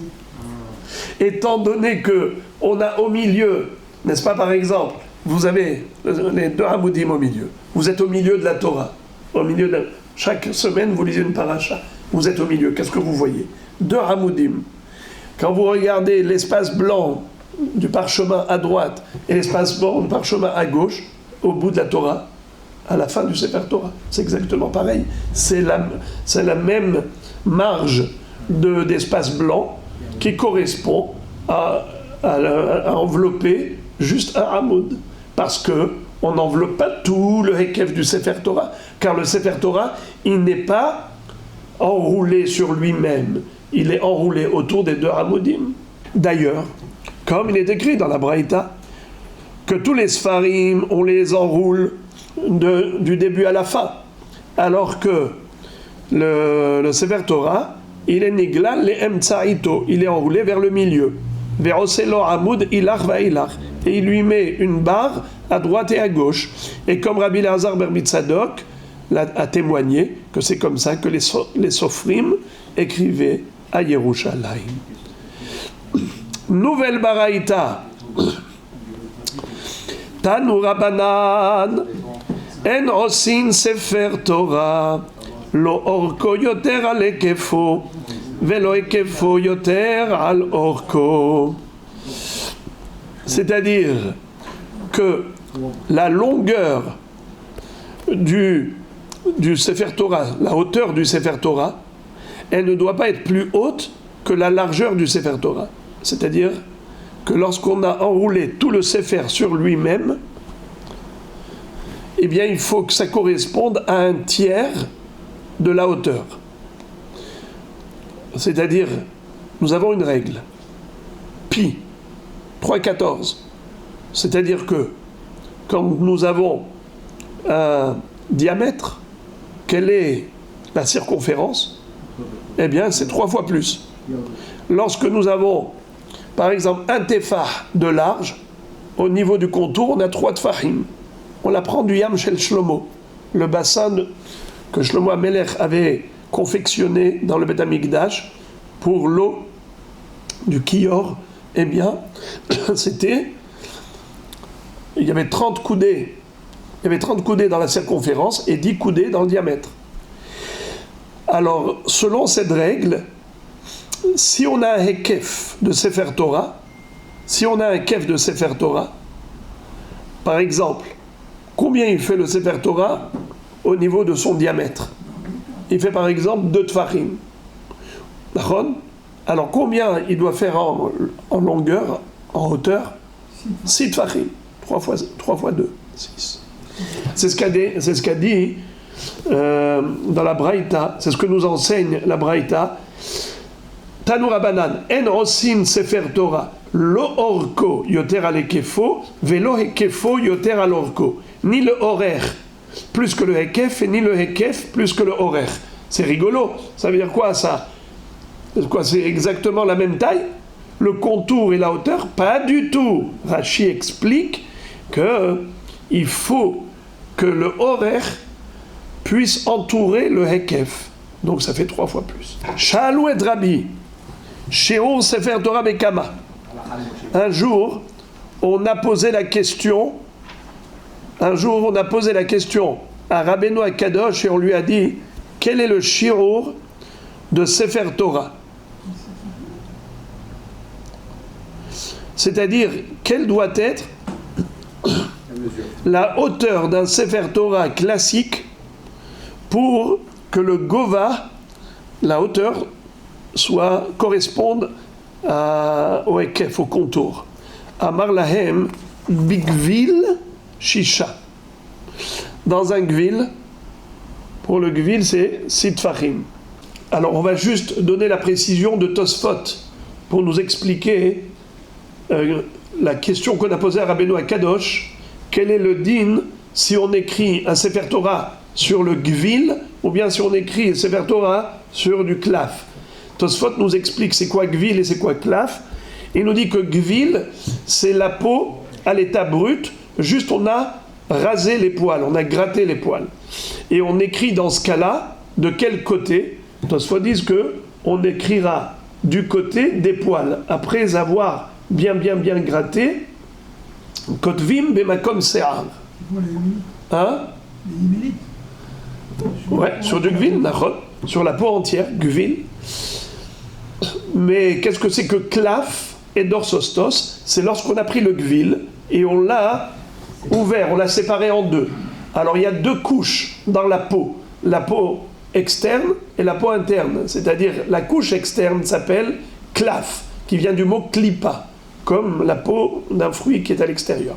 Étant donné que on a au milieu, n'est-ce pas, par exemple, vous avez les deux Hamoudim au milieu. Vous êtes au milieu de la Torah. Au milieu de... Chaque semaine, vous lisez une paracha. Vous êtes au milieu. Qu'est-ce que vous voyez? Deux Hamoudim. Quand vous regardez l'espace blanc du parchemin à droite et l'espace blanc du parchemin à gauche, au bout de la Torah, à la fin du Sefer Torah, c'est exactement pareil. C'est la même marge d'espace blanc qui correspond à envelopper juste un Hamoud. Parce que on n'enveloppe pas tout le Hekef du Sefer Torah, car le Sefer Torah, il n'est pas enroulé sur lui-même, il est enroulé autour des deux Hamoudim. D'ailleurs, comme il est écrit dans la Braïta, que tous les Sfarim, on les enroule du début à la fin, alors que le Sefer Torah, il est niglal le emtsaïto, il est enroulé vers le milieu. Ve'oselo Hamoud ilach va'ilach. Et il lui met une barre à droite et à gauche. Et comme Rabbi Elazar bar Tzadok a témoigné que c'est comme ça que les Sofrim écrivaient à Yerushalayim. Nouvelle Baraïta. Tanu Rabbanan en osin Sefer Torah lo orko yoter al ekefo velo ekefo yoter al orko. C'est-à-dire que la longueur du Sefer Torah, la hauteur du Sefer Torah, elle ne doit pas être plus haute que la largeur du Sefer Torah. C'est-à-dire que lorsqu'on a enroulé tout le Sefer sur lui-même, eh bien il faut que ça corresponde à un tiers de la hauteur. C'est-à-dire, nous avons une règle. Pi. 3,14. C'est-à-dire que quand nous avons un diamètre, quelle est la circonférence? Eh bien, c'est 3 fois plus. Lorsque nous avons, par exemple, un tefah de large, au niveau du contour, on a 3 tfahim. On l'apprend du Yam Shel Shlomo, le bassin que Shlomo HaMelech avait confectionné dans le Beth Amikdash pour l'eau du Kior. Eh bien, il y avait 30 coudées. Il y avait 30 coudées dans la circonférence et 10 coudées dans le diamètre. Alors, selon cette règle, si on a un Hekef de Sefer Torah, par exemple, combien il fait le Sefer Torah au niveau de son diamètre? Il fait par exemple 2 tfachim. D'accord? Alors combien il doit faire en longueur, en hauteur? 6 tfachim. 3 fois 2, 6. C'est ce qu'a dit dans la Braïta, c'est ce que nous enseigne la Braïta. Tanu Rabbanan, en osin Sefer Torah, lo orko yoter al ekefo, velo ekefo yoter al orko. Ni le horaire plus que le hekef, et ni le hekef plus que le horaire. C'est rigolo. Ça veut dire quoi ça? C'est exactement la même taille? Le contour et la hauteur? Pas du tout. Rashi explique qu'il faut que le horaire puisse entourer le hekef. Donc ça fait 3 fois plus. Shalou et Rabbi, Sheor Sefer Torah Bekama. Un jour, on a posé la question à Rabbeinu Akadosh et on lui a dit quel est le shiur de Sefer Torah, c'est-à-dire quelle doit être la hauteur d'un Sefer Torah classique pour que le Gova, la hauteur, corresponde au Ekef, au contour. Amar Lahem Bigvil Shisha. Dans un Gvil, pour le Gvil, c'est Sitfachim. Alors, on va juste donner la précision de Tosfot pour nous expliquer la question qu'on a posée à Rabbeinu Akadosh. Quel est le din si on écrit un Sefer Torah sur le Gvil ou bien si on écrit un Sefer Torah sur du Klaf? Tosfot nous explique c'est quoi Gvil et c'est quoi Klaf. Il nous dit que Gvil, c'est la peau à l'état brut, juste on a rasé les poils, on a gratté les poils. Et on écrit dans ce cas-là, de quel côté? Tosfot dit que on écrira du côté des poils, après avoir bien gratté, Kotvim bemakom se'ar. Hein? Ouais, sur du Gvil, sur la peau entière, Gvil. Mais qu'est-ce que c'est que Klaf et Dorsostos? C'est lorsqu'on a pris le Gvil et on l'a ouvert, on l'a séparé en deux. Alors il y a 2 couches dans la peau externe et la peau interne. C'est-à-dire la couche externe s'appelle Klaf, qui vient du mot klipa, comme la peau d'un fruit qui est à l'extérieur.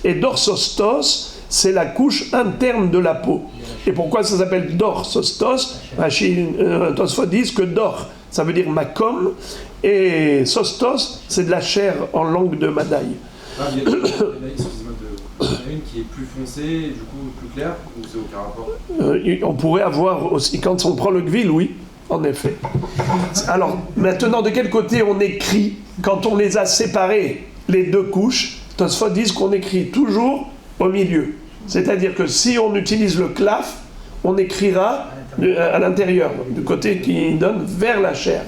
Et Dorsostos, c'est la couche interne de la peau. Et pourquoi ça s'appelle Dorsostos? Tosfot disent que Dor, ça veut dire makom, et Sostos, c'est de la chair en langue de Madaï. Il y a une qui est plus foncée, du coup plus claire, ou c'est aucun rapport? On pourrait avoir aussi, quand on prend le Gvil, oui, en effet. Alors, maintenant, de quel côté on écrit quand on les a séparés, les 2 couches? Tosfot disent qu'on écrit toujours au milieu. C'est-à-dire que si on utilise le Klaf, on écrira à l'intérieur, du côté qui donne vers la chair.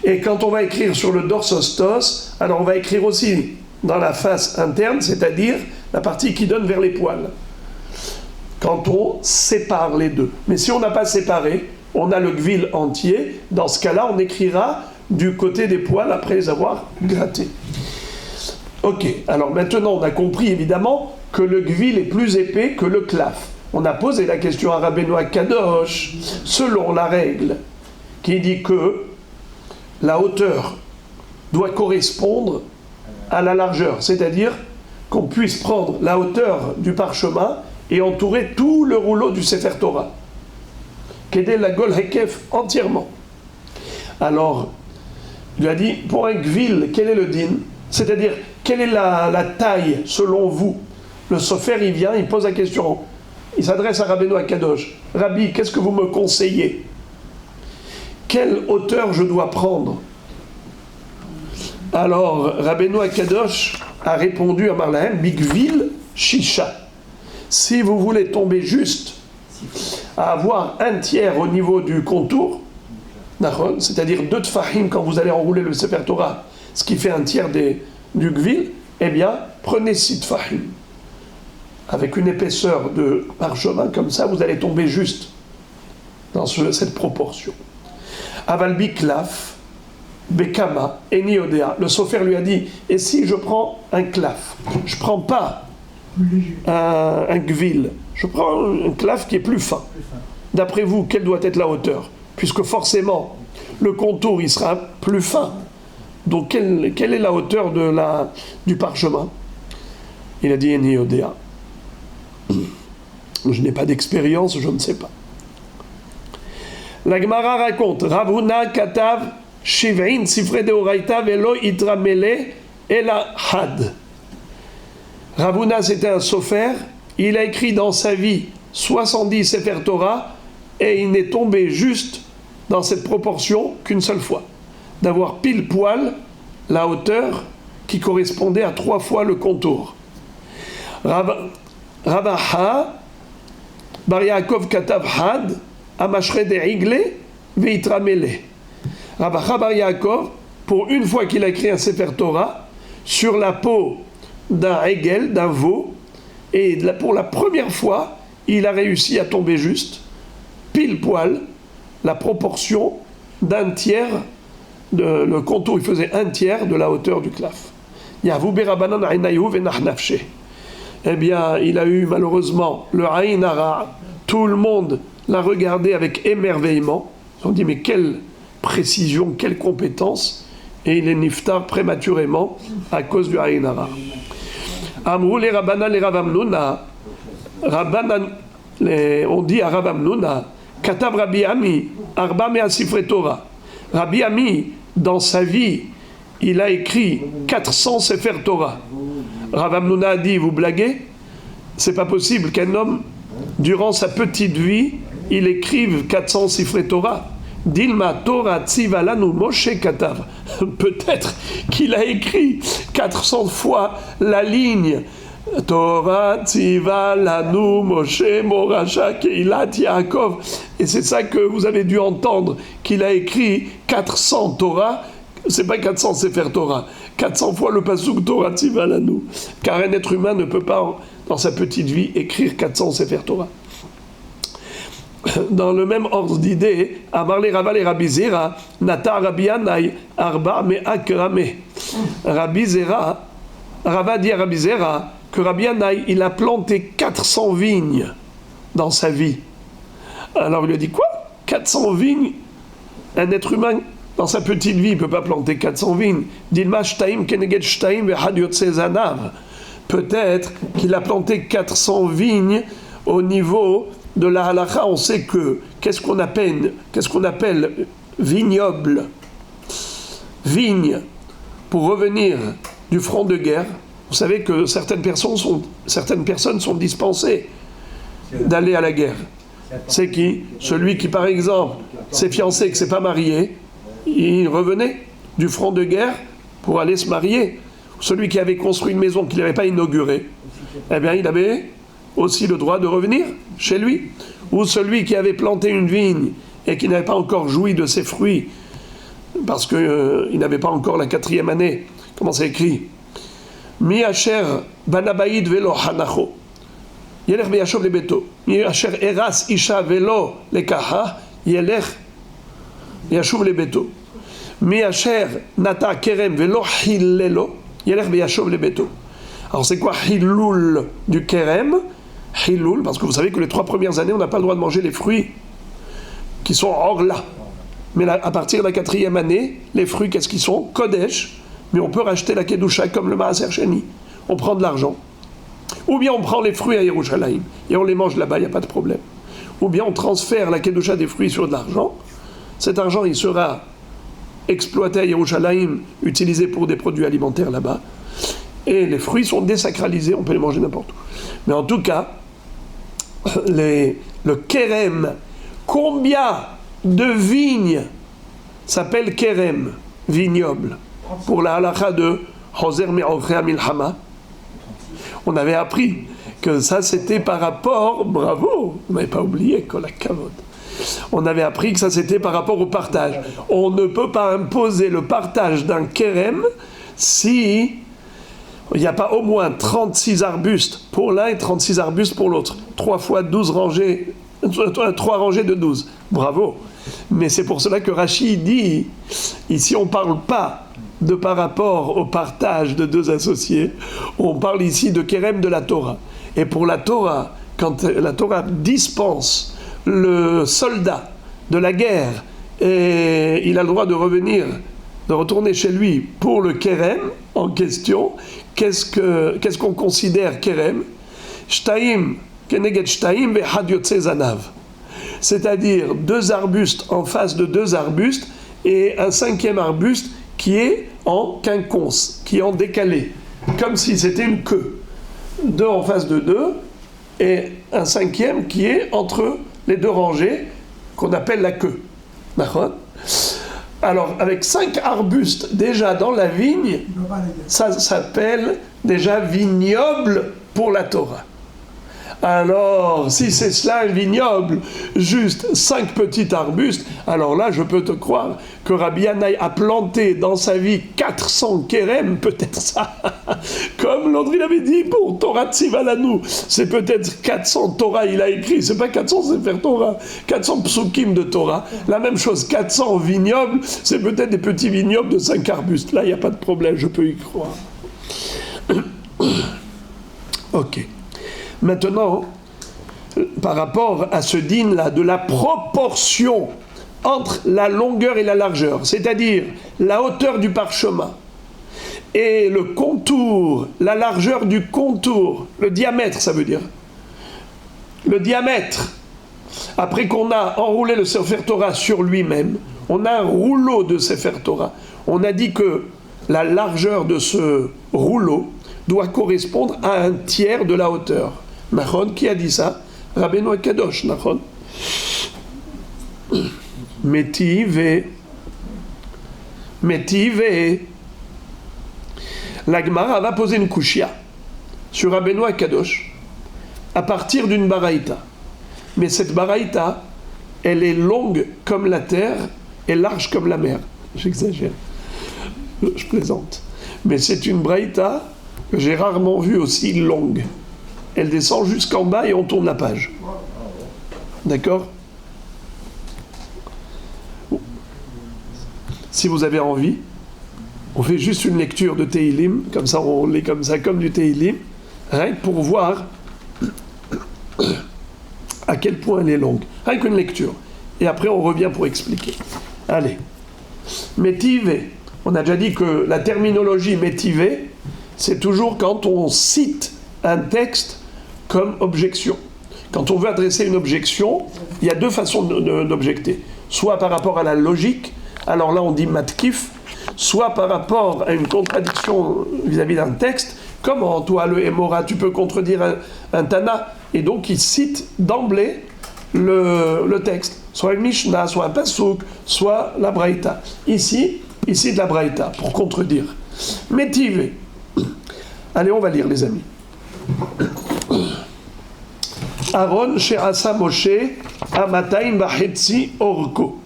Et quand on va écrire sur le Dorsostos, alors on va écrire aussi dans la face interne, c'est-à-dire la partie qui donne vers les poils. Quand on sépare les 2. Mais si on n'a pas séparé, on a le Gvil entier, dans ce cas-là, on écrira du côté des poils après les avoir grattés. Ok, alors maintenant on a compris évidemment que le Gvil est plus épais que le Klaf. On a posé la question à Rabbeinu Akadosh, selon la règle qui dit que la hauteur doit correspondre à la largeur, c'est-à-dire qu'on puisse prendre la hauteur du parchemin et entourer tout le rouleau du Sefer Torah. Qu'aider la Gol Hekef entièrement. Alors, il lui a dit, pour un Gvil, quel est le din? C'est-à-dire, quelle est la taille selon vous? Le Sofer, il vient, il pose la question. Il s'adresse à Rabbeinu Akadosh. Rabbi, qu'est-ce que vous me conseillez? Quelle hauteur je dois prendre? Alors, Rabbeinu Akadosh a répondu à Marlahem, Bigvil Shisha. Si vous voulez tomber juste à avoir 1/3 au niveau du contour, c'est-à-dire 2 tfahim quand vous allez enrouler le Sefer Torah, ce qui fait 1/3 du Gvil, eh bien, prenez 6 tfahim. Avec une épaisseur de parchemin comme ça, vous allez tomber juste dans cette proportion. Aval biklaf, bekama, eni odea. Le Sofer lui a dit, et si je prends un klaf? Je ne prends pas un Gvil, je prends un klaf qui est plus fin. D'après vous, quelle doit être la hauteur? Puisque forcément, le contour, il sera plus fin. Donc, quelle est la hauteur du parchemin? Il a dit, eni odea. Je n'ai pas d'expérience, je ne sais pas. La Gemara raconte, Rav Huna katav shiv'in sifrei deoraita velo itramele ela had. Rav Huna, c'était un sofer, il a écrit dans sa vie 70 Sefer Torah et il n'est tombé juste dans cette proportion qu'une seule fois, d'avoir pile poil la hauteur qui correspondait à 3 fois le contour. Ravaha, Bar Yaakov Katav Had, Amashre de Igle Veitramele. Rabacha Bar Yaakov, pour une fois qu'il a écrit un Sefer Torah, sur la peau d'un Egel, d'un veau, et pour la première fois, il a réussi à tomber juste, pile poil, la proportion d'un tiers, le contour, il faisait un tiers de la hauteur du claf. Eh bien, il a eu malheureusement le Aïn Hara, tout le monde l'a regardé avec émerveillement. Ils ont dit, mais quelle précision, quelle compétence, et il est niftar prématurément à cause du Aïn Hara. Amrou les Rabbanan les Rav Amnuna, on dit à Rav Amnuna, Katav Rabbi Ami, Arba Mea Sifre Torah. Rabbi Ami, dans sa vie, il a écrit 400 Sefer Torah. Rav Amnuna a dit, vous blaguez? C'est pas possible qu'un homme, durant sa petite vie, il écrive 400 Sifre Torah. Dilma Torah Tzivalanu Moshe Katav. Peut-être qu'il a écrit 400 fois la ligne Torah Tzivalanu Moshe Moracha Keilat Yaakov. Et c'est ça que vous avez dû entendre, qu'il a écrit 400 Torah. C'est pas 400 Sefer Torah, 400 fois le pasuk Torah Tzivalanu. Car un être humain ne peut pas, dans sa petite vie, écrire 400 Sefer Torah. Dans le même ordre d'idée, Amarle Raval et Rabbi Zera, Nata Rabbi Anai, Arba Mea Kerame. Rabbi Zera, Rava dit à Rabbi Zera que Rabbi Anai, il a planté 400 vignes dans sa vie. Alors il lui a dit, quoi? 400 vignes? Un être humain, dans sa petite vie, il ne peut pas planter 400 vignes. Dilma Shtaim Keneged Shtaim Vehad Yotze Zanav. Peut-être qu'il a planté 400 vignes au niveau de la halakha. On sait que, qu'est-ce qu'on appelle vignoble? Vigne, pour revenir du front de guerre. Vous savez que certaines personnes sont dispensées d'aller à la guerre. C'est qui? Celui qui, par exemple, s'est fiancé et que s'est pas marié, il revenait du front de guerre pour aller se marier. Celui qui avait construit une maison qu'il n'avait pas inaugurée, eh bien, il avait aussi le droit de revenir chez lui. Ou celui qui avait planté une vigne et qui n'avait pas encore joui de ses fruits, parce qu'il n'avait pas encore la 4e année. Comment c'est écrit? Mi asher banabaïd velo hanacho. Yelech beyashov le beto. Mi asher eras isha velo lekaha. Yelech yashuv le beto. Mi asher nata kerem velo hillelo. Yelech beyashov le beto. Alors c'est quoi hiloul du kerem? Hiloul, parce que vous savez que les 3 premières années, on n'a pas le droit de manger les fruits qui sont hors là. Mais là, à partir de la 4e année, les fruits, qu'est-ce qu'ils sont? Kodesh. Mais on peut racheter la Kedusha comme le Maaser Sheni. On prend de l'argent. Ou bien on prend les fruits à Yerushalayim et on les mange là-bas, il n'y a pas de problème. Ou bien on transfère la Kedusha des fruits sur de l'argent. Cet argent, il sera exploité à Yerushalayim, utilisé pour des produits alimentaires là-bas. Et les fruits sont désacralisés, on peut les manger n'importe où. Mais en tout cas, le kerem, combien de vignes s'appelle kerem, vignoble, pour la halakha de Hoser Me'ochrei Milchama? On avait appris que ça c'était par rapport, bravo, vous n'avez pas oublié, Kol HaKavod. On avait appris que ça c'était par rapport au partage. On ne peut pas imposer le partage d'un kerem si il n'y a pas au moins 36 arbustes pour l'un et 36 arbustes pour l'autre. 3 fois 12 rangées, 3 rangées de 12. Bravo. Mais c'est pour cela que Rashi dit, ici on ne parle pas de par rapport au partage de 2 associés, on parle ici de Kerem de la Torah. Et pour la Torah, quand la Torah dispense le soldat de la guerre et il a le droit de retourner chez lui pour le Kerem en question, qu'est-ce qu'on considère Kerem? Shtaim, keneged shtaim vehad yotze zanav. C'est-à-dire 2 arbustes en face de 2 arbustes et un 5e arbuste qui est en quinconce, qui est en décalé, comme si c'était une queue. 2 en face de 2 et un 5e qui est entre les 2 rangées, qu'on appelle la queue. D'accord ? Alors, avec 5 arbustes déjà dans la vigne, ça s'appelle déjà vignoble pour la Torah. Alors, si c'est cela un vignoble, juste 5 petits arbustes, alors là, je peux te croire que Rabbi Yanaï a planté dans sa vie 400 kérem, peut-être ça. Comme Landry l'avait dit pour Torah Tzivalanou, c'est peut-être 400 Torah, il a écrit, c'est pas 400 Sefer Torah, 400 psukim de Torah. La même chose, 400 vignobles, c'est peut-être des petits vignobles de 5 arbustes. Là, il n'y a pas de problème, je peux y croire. Ok. Maintenant, par rapport à ce din-là, de la proportion entre la longueur et la largeur, c'est-à-dire la hauteur du parchemin et le contour, la largeur du contour, le diamètre, ça veut dire. Le diamètre, après qu'on a enroulé le Sefer Torah sur lui-même, on a un rouleau de Sefer Torah. On a dit que la largeur de ce rouleau doit correspondre à un tiers de la hauteur. Nachon, qui a dit ça? Rabbeinu Akadosh, Nachon. Métive. La Gemara va poser une kushia sur Rabbeinu Akadosh à partir d'une baraïta. Mais cette baraïta, elle est longue comme la terre et large comme la mer. J'exagère. Je plaisante. Mais c'est une baraïta que j'ai rarement vue aussi longue. Elle descend jusqu'en bas et on tourne la page. D'accord? Si vous avez envie, on fait juste une lecture de Teilim, comme ça on lit comme ça, comme du Teilim, rien que pour voir à quel point elle est longue. Rien qu'une lecture. Et après on revient pour expliquer. Allez. Métive. On a déjà dit que la terminologie métive, c'est toujours quand on cite un texte comme objection. Quand on veut adresser une objection, il y a deux façons d'objecter. Soit par rapport à la logique, alors là on dit matkif, soit par rapport à une contradiction vis-à-vis d'un texte, comment toi le Hémora, tu peux contredire un Tana, et donc il cite d'emblée le texte, soit une Mishnah, soit un Pasuk, soit la Braïta. Ici de la Braïta, pour contredire. Métive. Allez, on va lire les amis. Aaron she'asa Moshe amataim v'chetzi orko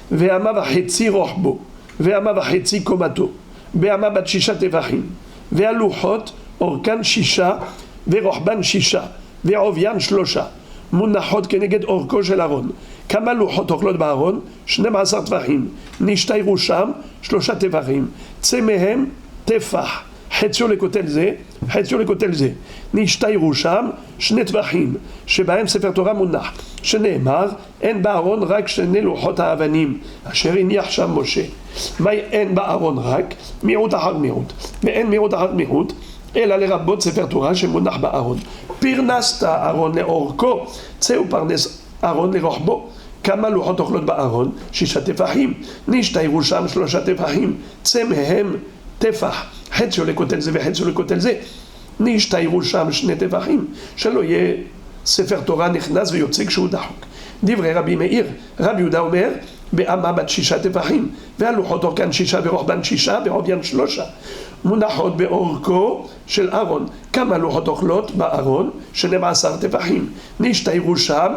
ve'ama v'chetzi rochbo ve'ama v'chetzi komato ve'ama bat shisha tefachim ve'aluchot orkan shisha ve'rochban shisha ve'ovyan shlosha munachot keneged orko shel Aaron kama luchot ochlot ba'aron 12 טפחים נשתיירו שם 3 טפחים צא מהם טפח חציו לכותל זה נשתיירו שם 2 טפחים שבהם ספר תורה מונח שנאמר אין בארון רק 2 לוחות האבנים אשר הניח שם משה מה אין בארון רק מיעוט אחר מיעוט ואין מיעוט אחר מיעוט אלא לרבות ספר תורה שמונח בארון פרנסת ארון לאורכו צאו פרנס ארון לרוחבו כמה לוחות אוכלות בארון 6 טפחים נשתיירו שם 3 טפחים צא מהם טפח חציו לכותל זה וחציו לכותל זה נשתיירו שם 2 טפחים שלא יהיה ספר תורה נכנס ויוצא כשהוא דחוק דברי רבי מאיר רבי יהודה אומר באמה בת 6 טפחים והלוחות אורכן 6 ורוחבן 6 ועוביין 3 מונחות באורכו של ארון כמה לוחות אוכלות בארון 12 טפחים נשתיירו שם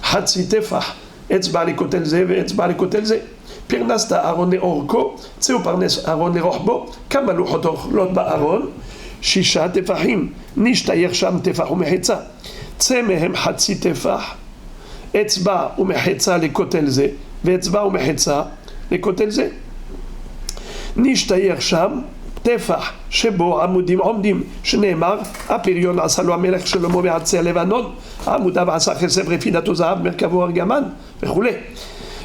חצי טפח אצבע לכותל זה ואצבע לכותל זה פרנסת ארון לאורכו צאו פרנס ארון לרוחבו כמה לוחות אוכלות בארון 6 טפחים נשתייך שם טפח ומחצה צא מהם חצי טפח אצבע ומחצה לכותל זה ואצבע ומחצה לכותל זה נשתייך שם טפח שבו עמודים עומדים שנאמר הפריון עשה לו המלך שלמה בעצי הלבנון עמודיו עשה כסף רפידתו זהב מרכבו ארגמן וכו'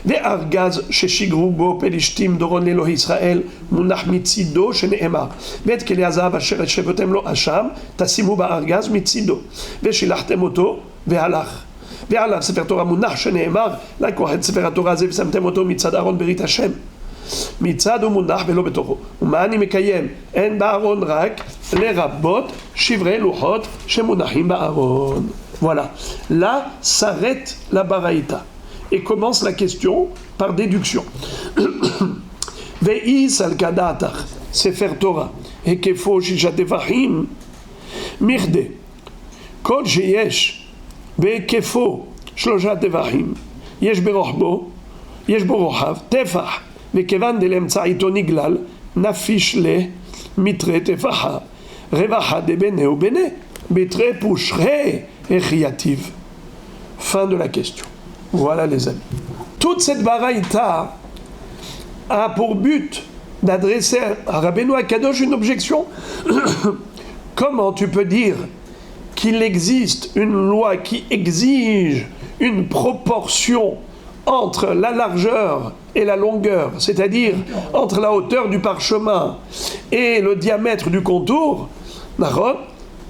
וארגז ששיגרו בו פלישתים דורון לאלוהי ישראל מונח מצידו שנאמר ואת כלי הזהב אשר השבתם לו אשם תשימו בארגז מצידו ושילחתם אותו והלך ועליו ספר תורה מונח שנאמר לקוח את ספר התורה הזה ושמתם אותו מצד ארון ברית השם מצד הוא מונח ולא בתוכו ומה אני מקיים? אין בארון רק לרבות שברי לוחות שמונחים בארון. Voilà, là s'arrête la baraïta et commence la question par déduction. Ve'is al kadatach sefer Torah hekefo shisha tefachim mirde kol sheyesh בהיקפו 3 טפחים, יש ברוחבו, יש בו רוחב, טפח, וכיוון דלאמצעיתו נגלל, נפיש למתרי טפחה, רווחה דבנה ובנה, בתרי פושרי החייתיו. Fin de la question. Voilà les amis. Toute cette baraïta a pour but d'adresser à Rabbeinu Akadosh une objection. Comment tu peux dire qu'il existe une loi qui exige une proportion entre la largeur et la longueur, c'est-à-dire entre la hauteur du parchemin et le diamètre du contour?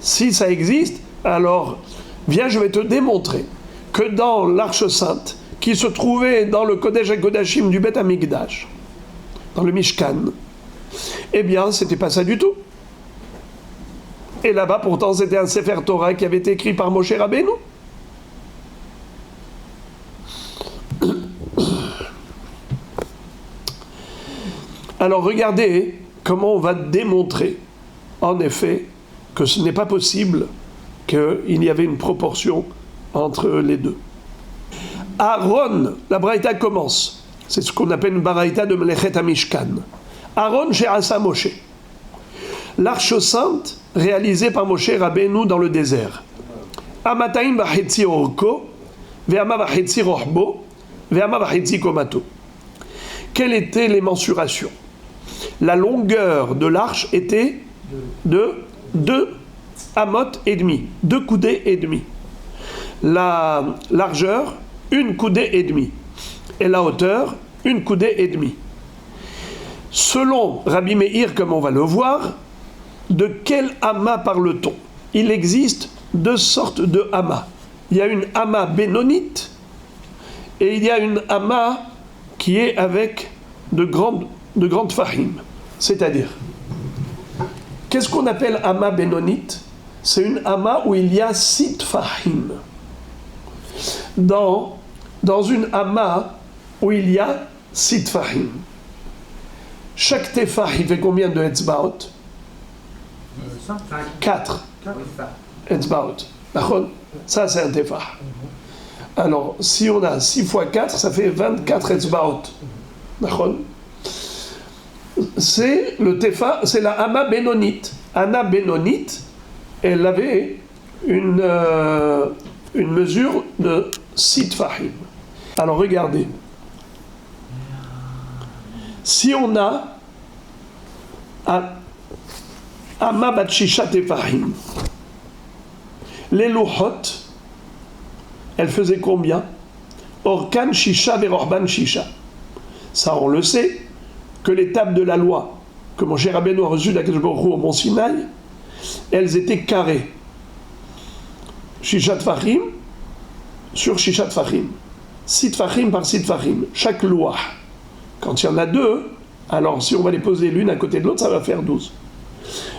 Si ça existe, alors viens, je vais te démontrer que dans l'Arche Sainte, qui se trouvait dans le Kodesh HaKodashim du Beth Amikdash, dans le Mishkan, eh bien, c'était pas ça du tout. Et là-bas, pourtant, c'était un Sefer Torah qui avait été écrit par Moshe Rabbeinu. Alors, regardez comment on va démontrer, en effet, que ce n'est pas possible qu'il y avait une proportion entre les deux. Aaron, la Braïta commence. C'est ce qu'on appelle une Braïta de Melechet HaMishkan. Aaron she'asa Moshe. L'Arche Sainte réalisée par Moshe Rabbeinu dans le désert. Amataim v'chetzi orko, ve'ama v'chetzi rochbo, ve'ama v'chetzi komato. Quelles étaient les mensurations? La longueur de l'arche était de 2 amot et demi, 2 coudées et demi. La largeur, 1 coudée et demi. Et la hauteur, 1 coudée et demi. Selon Rabbi Meir, comme on va le voir, de quel amas parle-t-on? Il existe 2 sortes de amas. Il y a une amas bénonite et il y a une amas qui est avec de grandes fahim. C'est-à-dire, qu'est-ce qu'on appelle amas bénonite? C'est une amas où il y a 6 fahim. Dans une amas où il y a 6 fahim. Chaque tefah, il fait combien de etzbaot? 4 etzbaot. Ça, c'est un tefah. Alors, si on a 6 fois 4, ça fait 24 etzbaot. C'est le tefah, c'est la Hama Bénonite. Hana Bénonite, elle avait une mesure de 6 tfahim. Alors regardez. Si on a Hama bat shisha tefahim, les louchot, elles faisaient combien? Orkan shisha verorban shisha. Ça, on le sait, que les tables de la loi que Moshe Rabbeinu a reçues d'Akadosh Baruch Hu au Mont Sinaï, elles étaient carrées. Shisha tfachim sur shisha tfachim. 6 tfachim par 6 tfachim. Chaque loi. Quand il y en a 2, alors si on va les poser l'une à côté de l'autre, ça va faire 12.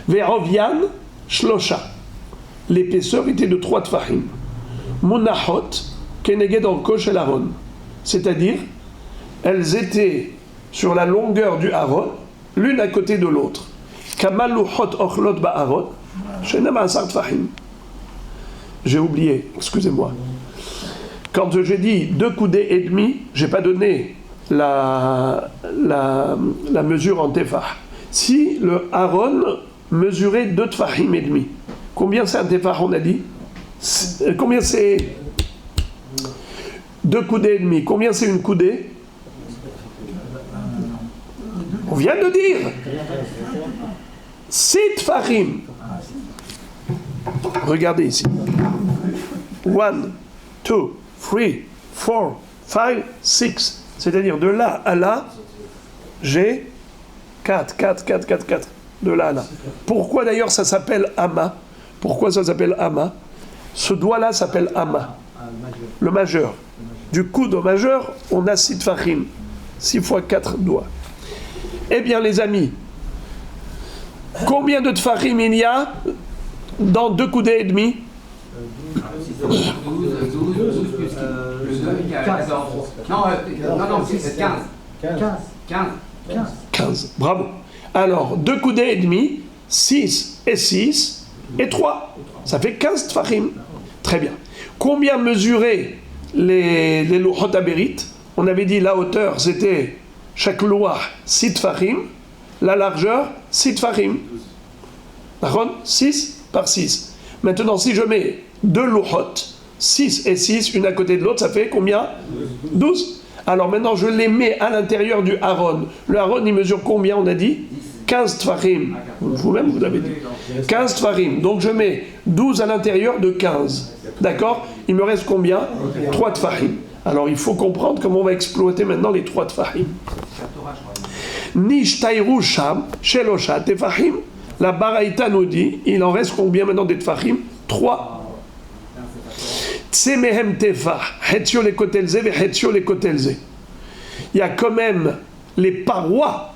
Ve'ovyan shlosha. L'épaisseur était de 3 tfachim. Munachot keneged orko shel Aaron. C'est-à-dire, elles étaient sur la longueur du Aaron, l'une à côté de l'autre. Kamaluchot ochlot ba'aron, shenam asar tfachim. J'ai oublié, excusez-moi. Quand j'ai dit 2 coudées et demi, j'ai pas donné la mesure en tefah. Si le Aaron mesurait 2 tfachim et demi, combien c'est un tefah, on a dit? Combien c'est 2 coudées et demi? Combien c'est une coudée? On vient de dire 6 tfachim. Regardez ici. 1, 2, 3, 4, 5, 6. C'est-à-dire de là à là, j'ai 4. De là à là. Pourquoi d'ailleurs ça s'appelle Hama? Pourquoi ça s'appelle Hama? Ce doigt-là s'appelle Hama. Le majeur. Du coude au majeur, on a 6 tfachim. 6 fois 4 doigts. Eh bien les amis, combien de tfachim il y a dans 2 coudées et demi? 12 plus 14. Non, c'est 15. 15. Bravo. Alors, 2 coudées et demi, 6 et 6 et 3. Ça fait 15 tfachim. Très bien. Combien mesuraient les Luchot Aberit? On avait dit la hauteur, c'était chaque loi 6 tfachim, la largeur 6 tfachim. D'accord? 6 par 6. Maintenant, si je mets 2 Luchot, 6 et 6, une à côté de l'autre, ça fait combien? 12. Alors maintenant, je les mets à l'intérieur du Aaron. Le Aaron, il mesure combien, on a dit? 15 tfachim. Vous-même, vous l'avez dit. 15 tfachim. Donc je mets 12 à l'intérieur de 15. D'accord? Il me reste combien? 3 tfachim. Alors il faut comprendre comment on va exploiter maintenant les 3 tfachim. Nishtayru sham, shelosha tefachim. La Baraïta nous dit, il en reste combien maintenant des tfachim? 3. Tsemehem tefach, hetio le kotelze, ve hetio le kotelze. Il y a quand même les parois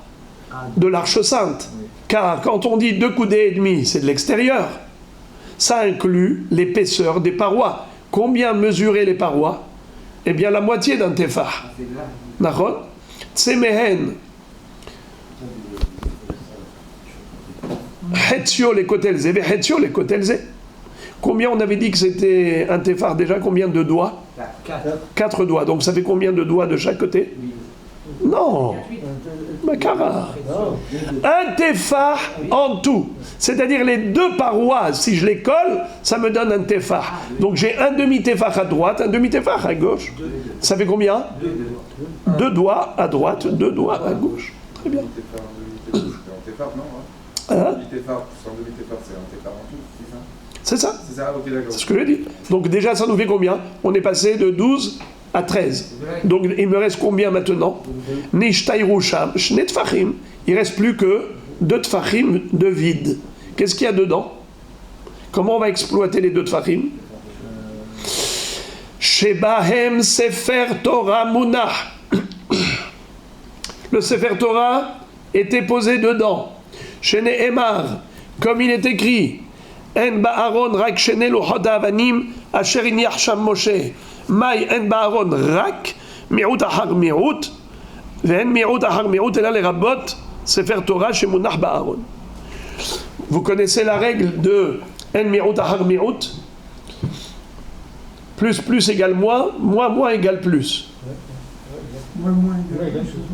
de l'Arche Sainte. Car quand on dit 2 coudées et demi, c'est de l'extérieur. Ça inclut l'épaisseur des parois. Combien mesurer les parois? Eh bien, la moitié d'un tefach. D'accord? Tsemehen. Hetio les kotelze, ve hetio les kotelze. Combien on avait dit que c'était un tefach déjà? Combien de doigts? 4 doigts. Donc ça fait combien de doigts de chaque côté? Non. Makara. Un tefach en tout. C'est-à-dire les 2 parois, si je les colle, ça me donne un tefach. Donc j'ai un demi-tefach à droite, un demi-tefach à gauche. Ça fait combien? 2 doigts à droite, 2 doigts à gauche. Très bien. Un tefach, non? Hein? Un demi-tefach, c'est un demi-tefach, c'est un tefach en tout, c'est ça? C'est ça? C'est ça, ok, d'accord. C'est ce que je dis. Donc déjà, ça nous fait combien? On est passé de 12 à 13. Donc il me reste combien maintenant? Nishtayru sham, shne tfachim. Il ne reste plus que 2 tfachim de vide. Qu'est-ce qu'il y a dedans? Comment on va exploiter les 2 tfachim? Shebahem Sefer Torah Munah. Le Sefer Torah était posé dedans. Shene Emar, comme il est écrit, En ba'aron rak shene luchot ha'avanim asher iniach sham Moshe. Mai en ba'aron rak mi'ut ahar mi'ut ve'en mi'ut ahar mi'ut ela lerabot Sefer Torah shemunach ba'aron. Vous connaissez la règle de En mi'ut ahar mi'ut? Plus égale moins égale plus.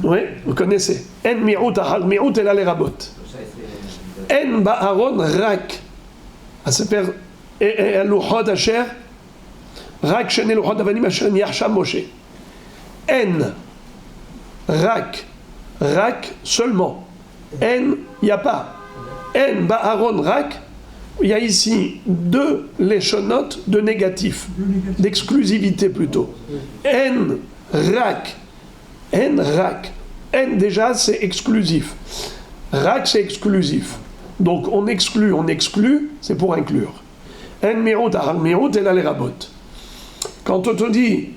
Oui, vous connaissez. En mi'ut ahar mi'ut ela lerabot. En ba'aron rak. הספר הלוחות אשר רק שני לוחות אבנים אשר ניח שם משה. אין, רק seulement. En, il n'y a pas. En ba'aron rak, il y a ici 2 léchonotes de négatif, d'exclusivité plutôt. En rak. En déjà c'est exclusif. Rak c'est exclusif. Donc on exclut, c'est pour inclure. En mi'ut ahar mi'ut ela lerabot. Quand on te dit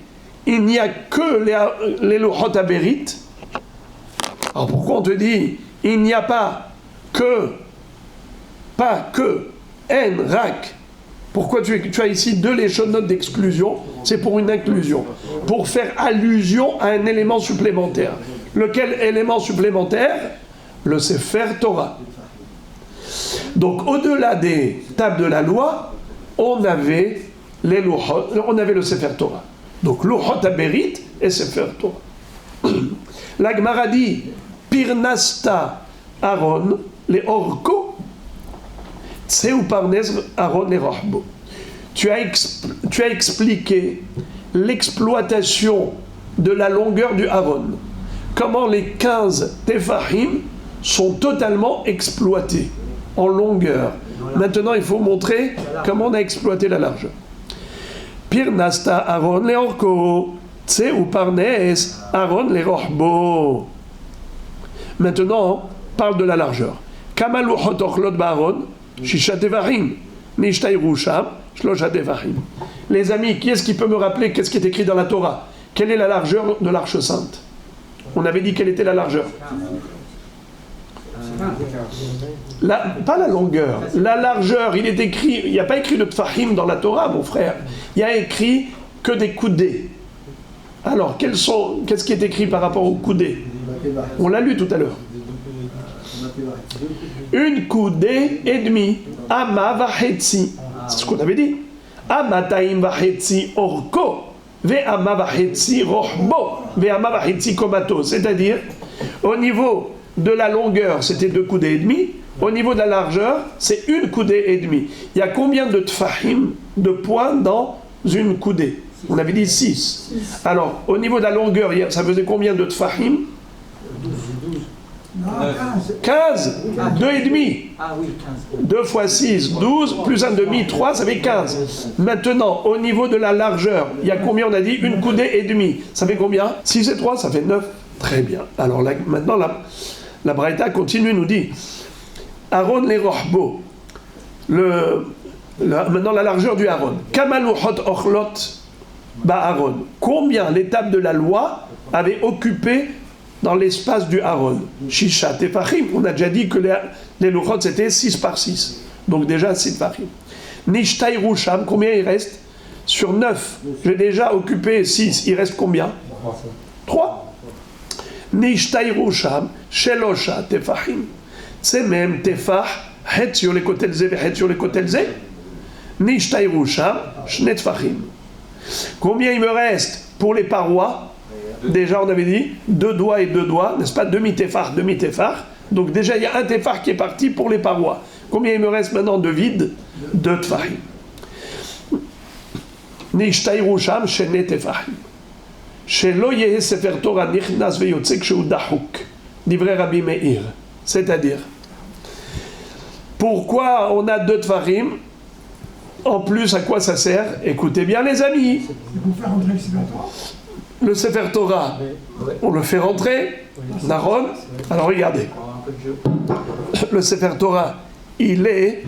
il n'y a que les Luchot Aberit, alors pourquoi on te dit il n'y a pas que en rak? Pourquoi tu as ici 2 léchonotes d'exclusion? C'est pour une inclusion, pour faire allusion à un élément supplémentaire. Lequel élément supplémentaire? Le Sefer Torah. Donc au-delà des tables de la loi, on avait les Luchot, on avait le Sefer Torah. Donc Luchot Aberit et Sefer Torah. La Gemara dit Pirnasta Aaron les Orko, Tseu Parnes Aaron les Rohbo. Tu as expliqué l'exploitation de la longueur du Aaron. Comment les 15 Tefachim sont totalement exploités en longueur. Maintenant, il faut montrer comment on a exploité la largeur. Pirnasta Aaron le Orko, Tseu Parnes Aaron le Rohbo. Maintenant, parle de la largeur. Kama luchot ochlot ba'aron, shisha tefachim, nishtayru sham, shlosha tefachim. Les amis, qui est-ce qui peut me rappeler qu'est-ce qui est écrit dans la Torah? Quelle est la largeur de l'Arche Sainte? On avait dit quelle était la largeur. Pas la longueur, la largeur. Il est écrit, il n'y a pas écrit de tfachim dans la Torah, mon frère. Il y a écrit que des coudées. Alors, qu'est-ce qui est écrit par rapport aux coudées? On l'a lu tout à l'heure. Une coudée et demie. Ama vachetzi. C'est ce qu'on avait dit. Amataim vachetzi orko, ve'ama vachetzi rohbo, ve'ama vachetzi komato. C'est-à-dire, au niveau de la longueur, c'était 2 coudées et demi. Au niveau de la largeur, c'est 1 coudée et demi. Il y a combien de tfahim, de points dans une coudée? On avait dit 6. Alors, au niveau de la longueur, ça faisait combien de tfahim? 15. 2 et demi. Ah oui, 15. 2 fois 6, 12, plus un demi, 3, ça fait 15. Maintenant, au niveau de la largeur, il y a combien? On a dit 1 coudée et demi. Ça fait combien? 6 et 3, ça fait 9. Très bien. Alors là, maintenant, la Braïta continue, nous dit Aaron les rohbo. Maintenant, la largeur du Aaron. Kamaluhot ochlot Aaron. Combien l'étape de la loi avait occupé dans l'espace du Aaron? Shisha tefachim. On a déjà dit que les luchot c'était 6 par 6. Donc déjà 6 tefachim. Nishtai rusham. Combien il reste? Sur 9. J'ai déjà occupé 6. Il reste combien? 3. Nishtai rusham. Shelosha tefachim. C'est même tefach. Het sur les côtés zé, het sur les côtés zé. Nishtai rusham. Shne tefachim. Combien il me reste pour les parois? Déjà, on avait dit 2 doigts et 2 doigts, n'est-ce pas? Demi-téphar. Donc déjà, il y a un téphar qui est parti pour les parois. Combien il me reste maintenant de vide? 2 tefahim. Nishtai rusham shene tefahim. Shelo yehe sefer Torah nichnas veyotze kshu dahuk. Divrei Rabbi Meir. C'est-à-dire, pourquoi on a 2 tefahim? En plus, à quoi ça sert? Écoutez bien, les amis. Le Sefer Torah, on le fait rentrer, Naron. Alors regardez, le Sefer Torah, il est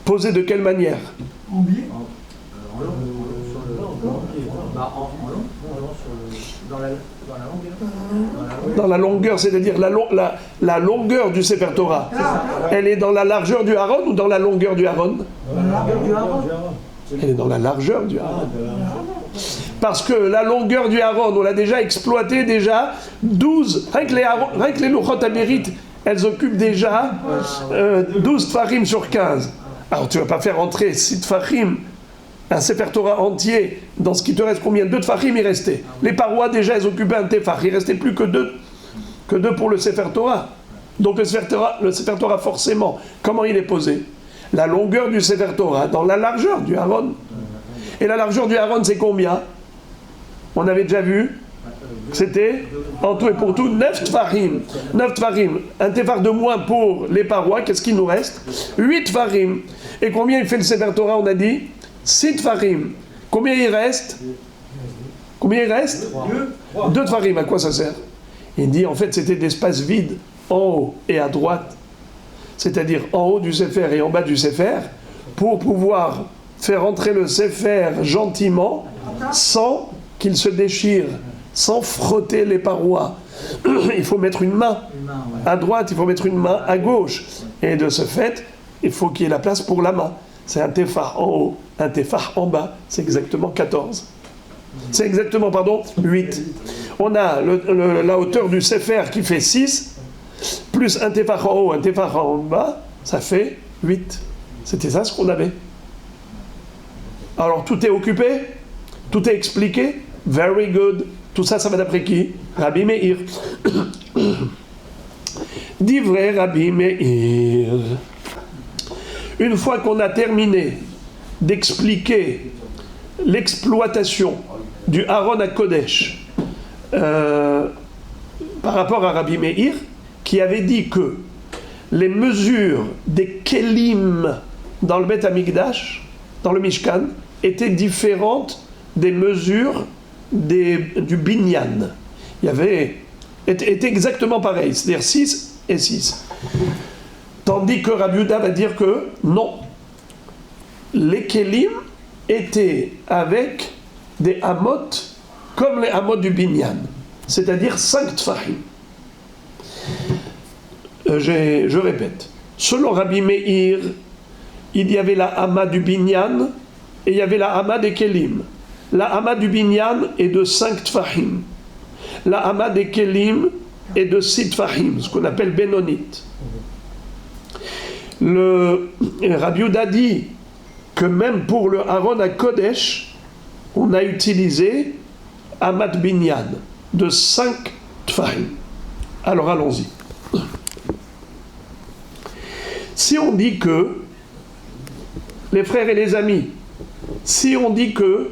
posé de quelle manière? En biais. Dans la longueur, c'est-à-dire la longueur du Sefer Torah. Elle est dans la largeur du Aaron ou dans la longueur du Aaron? Elle est dans la largeur du Aaron. Parce que la longueur du Aaron, on l'a déjà exploité, 12, rien que les Luchot Amérites, elles occupent déjà 12 tfachim sur 15. Alors tu ne vas pas faire entrer 6 tfachim, un Sefer Torah entier, dans ce qui te reste combien? 2 tfachim il restait. Les parois déjà, elles occupaient un tefach, il ne restait plus que 2 pour le Sefer Torah. Donc le Sefer Torah, forcément, comment il est posé? La longueur du Sefer Torah dans la largeur du Aaron. Et la largeur du Aaron, c'est combien? On avait déjà vu, c'était en tout et pour tout 9 tfachim. 9 tfachim. Un tefach de moins pour les parois, qu'est-ce qu'il nous reste? 8 tfachim. Et combien il fait le Sefer Torah? On a dit 6 tfachim. Combien il reste? 2 tfachim. À quoi ça sert? Il dit en fait c'était d'espace vide en haut et à droite. C'est-à-dire en haut du Sefer et en bas du Sefer, pour pouvoir faire entrer le Sefer gentiment, sans qu'il se déchire, sans frotter les parois. Il faut mettre une main à droite, il faut mettre une main à gauche. Et de ce fait, il faut qu'il y ait la place pour la main. C'est un tefach en haut, un tefach en bas, c'est exactement 14. C'est exactement, 8. On a la hauteur du Sefer qui fait 6, plus un tefach en haut, un tefach en bas, ça fait 8. C'était ça ce qu'on avait. Alors tout est occupé, tout est expliqué. Very good. Tout ça, ça va d'après qui? Rabbi Meir. Divrei Rabbi Meir. Une fois qu'on a terminé d'expliquer l'exploitation du Aaron à Kodesh par rapport à Rabbi Meir, qui avait dit que les mesures des Kelim dans le Beth Amikdash, dans le Mishkan, étaient différentes des mesures du Binyan. Il y avait était exactement pareil, c'est-à-dire 6 et 6. Tandis que Rabbi Yehuda va dire que non. Les Kelim étaient avec des hamot comme les hamot du Binyan, c'est-à-dire 5 tfahim. Je répète, selon Rabbi Meir, il y avait la hama du Binyan et il y avait la hama des Kelim. La hama du Binyan est de 5 tfahim. La hama des Kelim est de 6 tfahim, ce qu'on appelle Benonit. Le Rabbi Yehuda dit que même pour le Aaron à Kodesh, on a utilisé Amat Binyan de 5 Tfahim. Alors allons-y. Si on dit que, les frères et les amis, si on dit que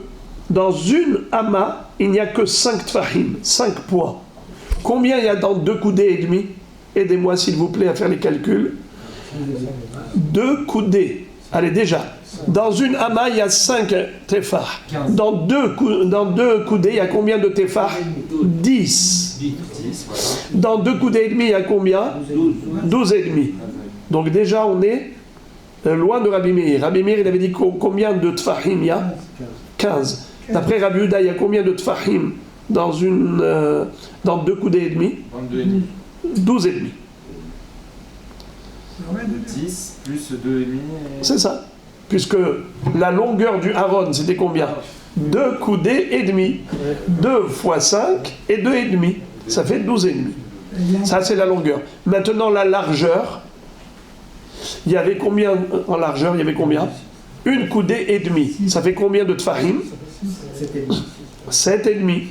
dans une Ama, il n'y a que 5 Tfahim, 5 poids, combien il y a dans 2 coudées et demi? Aidez-moi s'il vous plaît à faire les calculs. 2 coudées. Allez, déjà. Dans une Ama, il y a 5 tefah. Dans deux coudées, il y a combien de tefah? 10. Dans 2 coudées et demi, il y a combien? 12 et demi. Donc déjà, on est loin de Rabbi Meir. Rabbi Meir, il avait dit combien de tfahim il y a? 15. D'après Rabbi Yehuda, il y a combien de tfahim dans 2 coudées et demi? 22 et demi. 12 et demi. 10 plus 2 et demi. C'est ça. Puisque la longueur du Aaron, c'était combien? 2 coudées et demi. 2 fois 5 et 2 et demi. Ça fait 12 et demi. Ça, c'est la longueur. Maintenant, la largeur. Il y avait combien en largeur? Il y avait combien? 1 coudée et demi. Ça fait combien de tfahim? 7 et demi.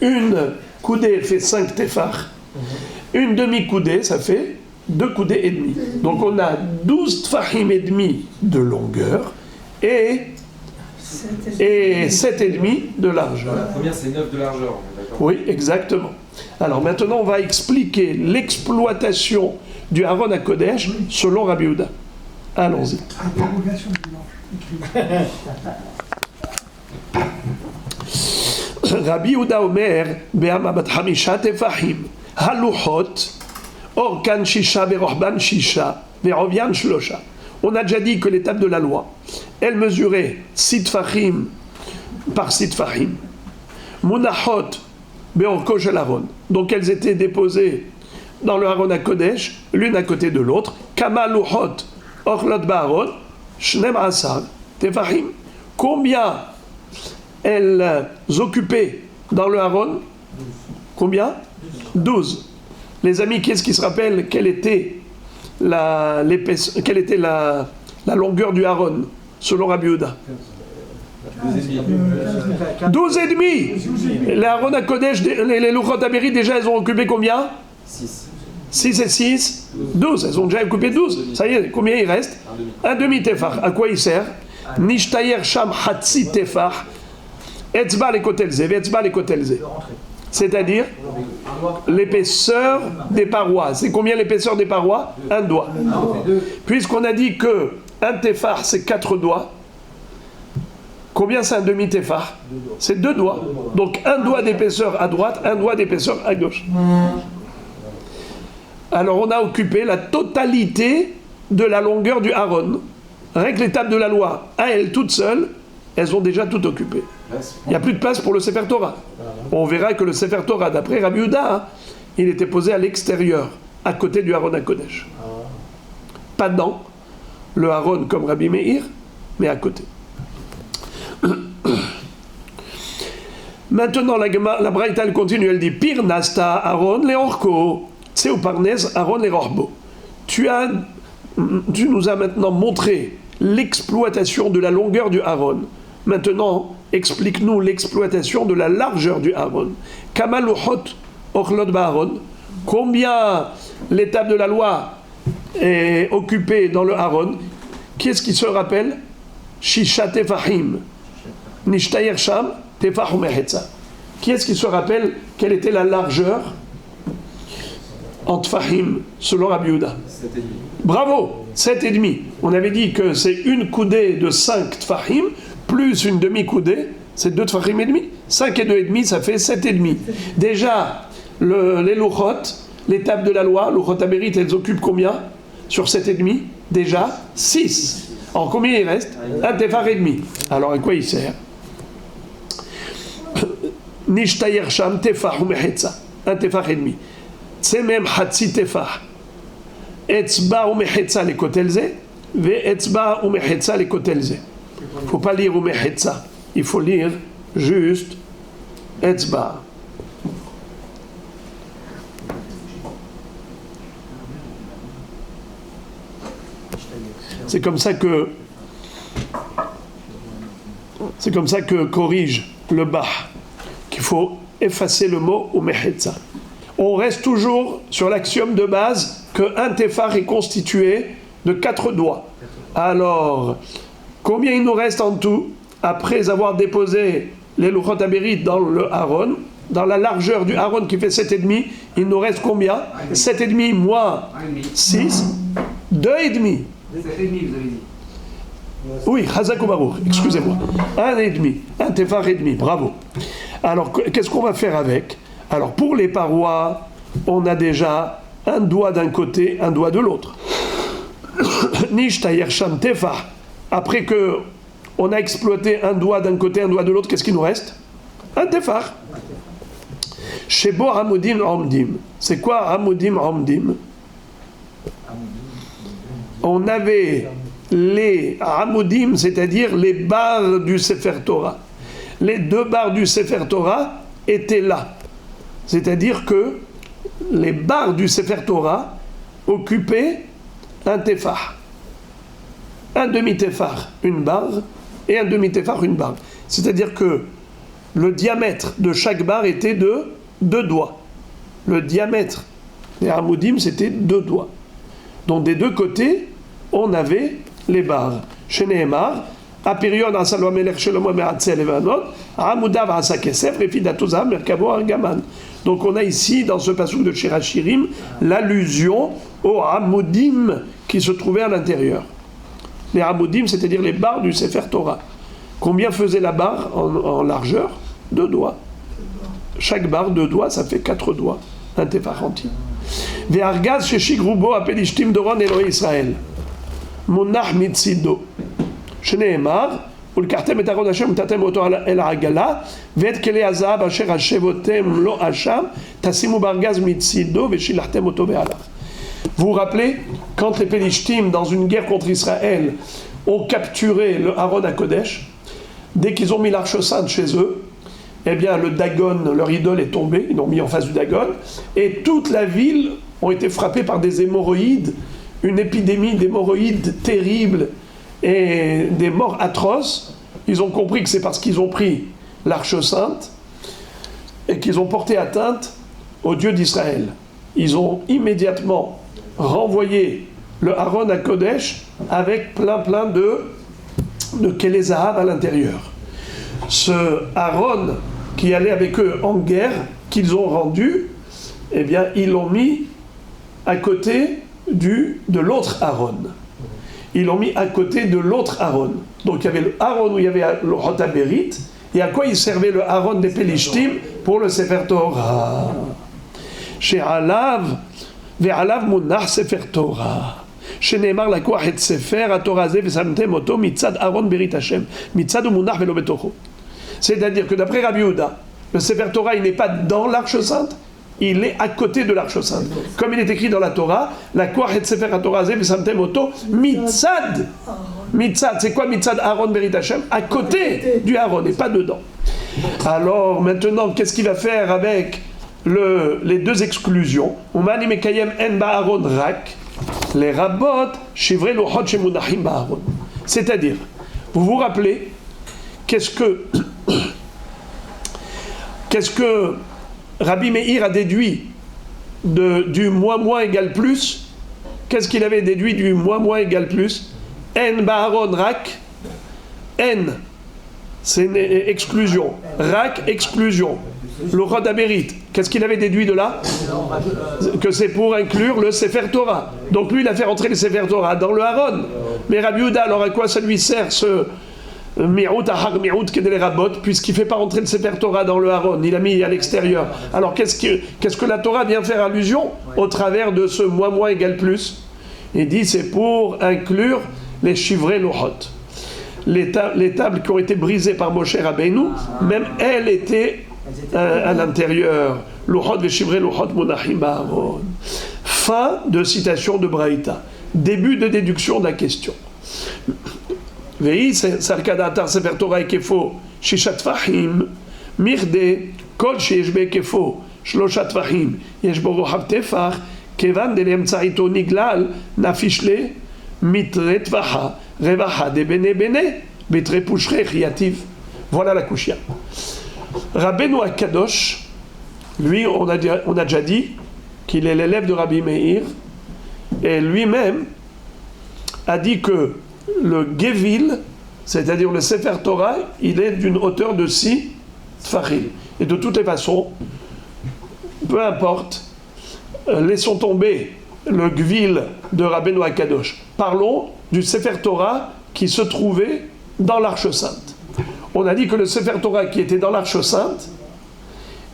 Une coudée fait 5 tefah. Une demi-coudée, ça fait 2 coudées et demi. Donc on a 12 tfahim et demi de longueur et 7 et demi de largeur. La première, c'est 9 de largeur, on est d'accord? Oui, exactement. Alors maintenant, on va expliquer l'exploitation du Aaron à Kodesh selon Rabbi Yehuda. Allons-y. Interrogation Rabbi Yehuda Omer, Be'ama bat hamisha tefahim, haluchot, orkan shisha, berohban shisha, verovian shlosha. On a déjà dit que l'étape de la loi, elle mesurait 6 tfahim par 6 tfahim. Munachot, beorko shel Aaron. Donc elles étaient déposées dans le Aaron à Kodesh, l'une à côté de l'autre. Kama luchot, orlot ba'aron, shnem asar, tefahim. Combien elles occupaient dans le Aaron? Combien? 12. Les amis, qui est-ce qui se rappelle quelle était la longueur du Aaron selon Rabbi Yehuda? 12 et demi. Les Aaron à Kodesh, les Luchot Abéri, déjà, elles ont occupé combien? 6. 6 et 6, 12. Elles ont déjà occupé 12. Ça y est, combien il reste? Un demi-tefah. À quoi il sert? Nishtayer sham hatsi tefah. Etzba les kotelze, etzba les kotelze. C'est-à-dire l'épaisseur des parois. C'est combien l'épaisseur des parois? Un doigt. Puisqu'on a dit que un tefah, c'est 4 doigts. Combien c'est un demi-tefah? C'est 2 doigts. Donc un doigt d'épaisseur à droite, un doigt d'épaisseur à gauche. Alors on a occupé la totalité de la longueur du Aaron. Rien que l'étape de la loi, à elles toutes seules, elles ont déjà tout occupé. Il n'y a plus de place pour le Sefer Torah. On verra que le Sefer Torah, d'après Rabbi Yehuda, il était posé à l'extérieur, à côté du Aaron à Kodesh. Pas dans le Aaron comme Rabbi Meir, mais à côté. Maintenant, la Braïta, elle continue, elle dit Pir nasta Aaron le orko, tseu parnes Aaron le rohbo. Tu nous as maintenant montré l'exploitation de la longueur du Aaron. Maintenant, explique-nous l'exploitation de la largeur du Aaron. Kamaluchot ochlot ba'aron. Combien l'étape de la loi est occupée dans le Aaron? Qui est-ce qui se rappelle? Shisha tefahim. Nishtayer sham tefah umehetza. Qui est-ce qui se rappelle quelle était la largeur en tfahim selon Rabbi Yehuda? 7,5. Bravo, 7,5. On avait dit que c'est une coudée de 5 tfahim plus une demi-coudée, c'est 2 tfahim et demi. 5 et 2 et demi, ça fait 7,5. Déjà, les luchot, l'étape de la loi, luchot abérit, elles occupent combien sur 7,5? Déjà 6. Alors combien il reste? Un tefah et demi. Alors à quoi il sert? Nishtayer sham tefah umehetza. Un tefah et demi. C'est même hatsi tefah. Etzba umehetza les kotelze, ve etzba umehetza les kotelze. Il ne faut pas lire umehetza. Il faut lire juste etzba. C'est comme ça que C'est comme ça que corrige le Bah, qu'il faut effacer le mot ou mehetza. On reste toujours sur l'axiome de base qu'un tefar est constitué de 4 doigts. Alors, combien il nous reste en tout après avoir déposé les Luchot HaBerit dans le Aaron, dans la largeur du Aaron qui fait 7,5, il nous reste combien? 7,5 moins 6, 2,5. 7,5 vous avez dit. Oui, Chazak ou Baruch, excusez-moi. 1,5, un tefar et demi, bravo. Alors, qu'est-ce qu'on va faire avec? Alors, pour les parois, on a déjà un doigt d'un côté, un doigt de l'autre. Nish tayer sham tefar. Après que on a exploité un doigt d'un côté, un doigt de l'autre, qu'est-ce qu'il nous reste? Un tefar. Shebo hamudim omdim. C'est quoi hamudim omdim? On avait les hamudim, c'est-à-dire les barres du Sefer Torah. Les 2 barres du Sefer Torah étaient là. C'est-à-dire que les barres du Sefer Torah occupaient un tefar. Un demi-tefar, une barre, et un demi-tefar, une barre. C'est-à-dire que le diamètre de chaque barre était de 2 doigts. Le diamètre des hamudim, c'était 2 doigts. Donc des 2 côtés, on avait les barres. Chez Nehemar, Apirion Asalo Amelech Shelomo Me'atzel Evanot, Amudav Asa Kesef, Refidatuza Merkavo Argaman. Donc on a ici, dans ce passage de Shirachirim, l'allusion aux hamudim qui se trouvaient à l'intérieur. Les hamudim, c'est-à-dire les barres du Sefer Torah. Combien faisait la barre en largeur? 2 doigts. Chaque barre, 2 doigts, ça fait 4 doigts. Un tefar entier. Ve'argaz sheshik rubo apelishtim doron Eloi Israël. Munach mitzido. Shneemar, ולקחתם את ארון השם ונתתם אותו אל העגלה ואת כלי הזהב אשר השבותם לו אשם תשימו בארגז מצידו ושילחתם אותו והלך. Vous vous rappelez, quand les Pélishtim, dans une guerre contre Israël, ont capturé le Aaron à Kodesh, dès qu'ils ont mis l'arche sainte chez eux, eh bien le Dagon, leur idole, est tombé, ils l'ont mis en face du Dagon, et toute la ville ont été frappées par des hémorroïdes, une épidémie d'hémorroïdes terrible et des morts atroces. Ils ont compris que c'est parce qu'ils ont pris l'arche sainte et qu'ils ont porté atteinte au Dieu d'Israël. Ils ont immédiatement renvoyé le Aaron à Kodesh avec plein de Kélé Zahav à l'intérieur. Ce Aaron qui allait avec eux en guerre, qu'ils ont rendu, eh bien, ils l'ont mis à côté de l'autre Aaron. Ils l'ont mis à côté de l'autre Aaron. Donc il y avait le Aaron où il y avait le Luchot HaBerit, et à quoi il servait le Aaron des Pélishtim? Pour le Sefer Torah. She'alav ve'alav munach Sefer Torah. שנאמר לקוח את ספר התורה הזה ושמתם אותו מצד ארון ברית השם, מצד הוא מונח ולא בתוכו. C'est-à-dire que d'après Rabbi Yehuda, le Sefer Torah, il n'est pas dans l'Arche Sainte, il est à côté de l'Arche Sainte. Comme il est écrit dans la Torah, לקוח את ספר התורה הזה ושמתם אותו מצד. מצד, c'est quoi מצד ארון ברית השם? À côté du Aaron et pas dedans. Alors maintenant, qu'est-ce qu'il va faire avec les 2 exclusions? Umani mekayem en ba'aron rak. Les rabot, shivrei luchot shemunachim ba'aron. C'est-à-dire, vous vous rappelez, qu'est-ce que Rabbi Meir a déduit du moins égale plus? Qu'est-ce qu'il avait déduit du moins égale plus? En ba'aron rak. En, c'est une exclusion. Rak, exclusion. Le Luchot HaBerit, qu'est-ce qu'il avait déduit de là? Que c'est pour inclure le Sefer Torah. Donc lui, il a fait rentrer le Sefer Torah dans le Aaron. Mais Rabbi Yehuda, alors à quoi ça lui sert ce mi'ut ahar mi'ut kedel rabot, puisqu'il ne fait pas rentrer le Sefer Torah dans le Aaron, il l'a mis à l'extérieur. Alors qu'est-ce que la Torah vient faire allusion au travers de ce moins égale plus? Il dit c'est pour inclure les shivrei luchot. Les tables qui ont été brisées par Moshe Rabbeinu, même elles étaient à l'intérieur. Luchot veshivrei luchot munachim ba'aron. Fin de citation de Braïta. Début de déduction de la question. Ve'i sarkadatar sefer Torah ekefo shishat tfachim mirde kol sheyesh be'ekefo shloshat tfachim yesh bo rochav tefach kevan de'emtzaito niglal nafishle mitre tvacha revacha de bene betre pushre chiativ. Voilà la Kushia. Rabbeinu Akadosh, lui, on a déjà dit qu'il est l'élève de Rabbi Meir, et lui-même a dit que le Gevil, c'est-à-dire le Sefer Torah, il est d'une hauteur de 6 tfachim. Et de toutes les façons, peu importe, laissons tomber le Gvil de Rabbeinu Akadosh. Parlons du Sefer Torah qui se trouvait dans l'Arche Sainte. On a dit que le Sefer Torah qui était dans l'Arche Sainte,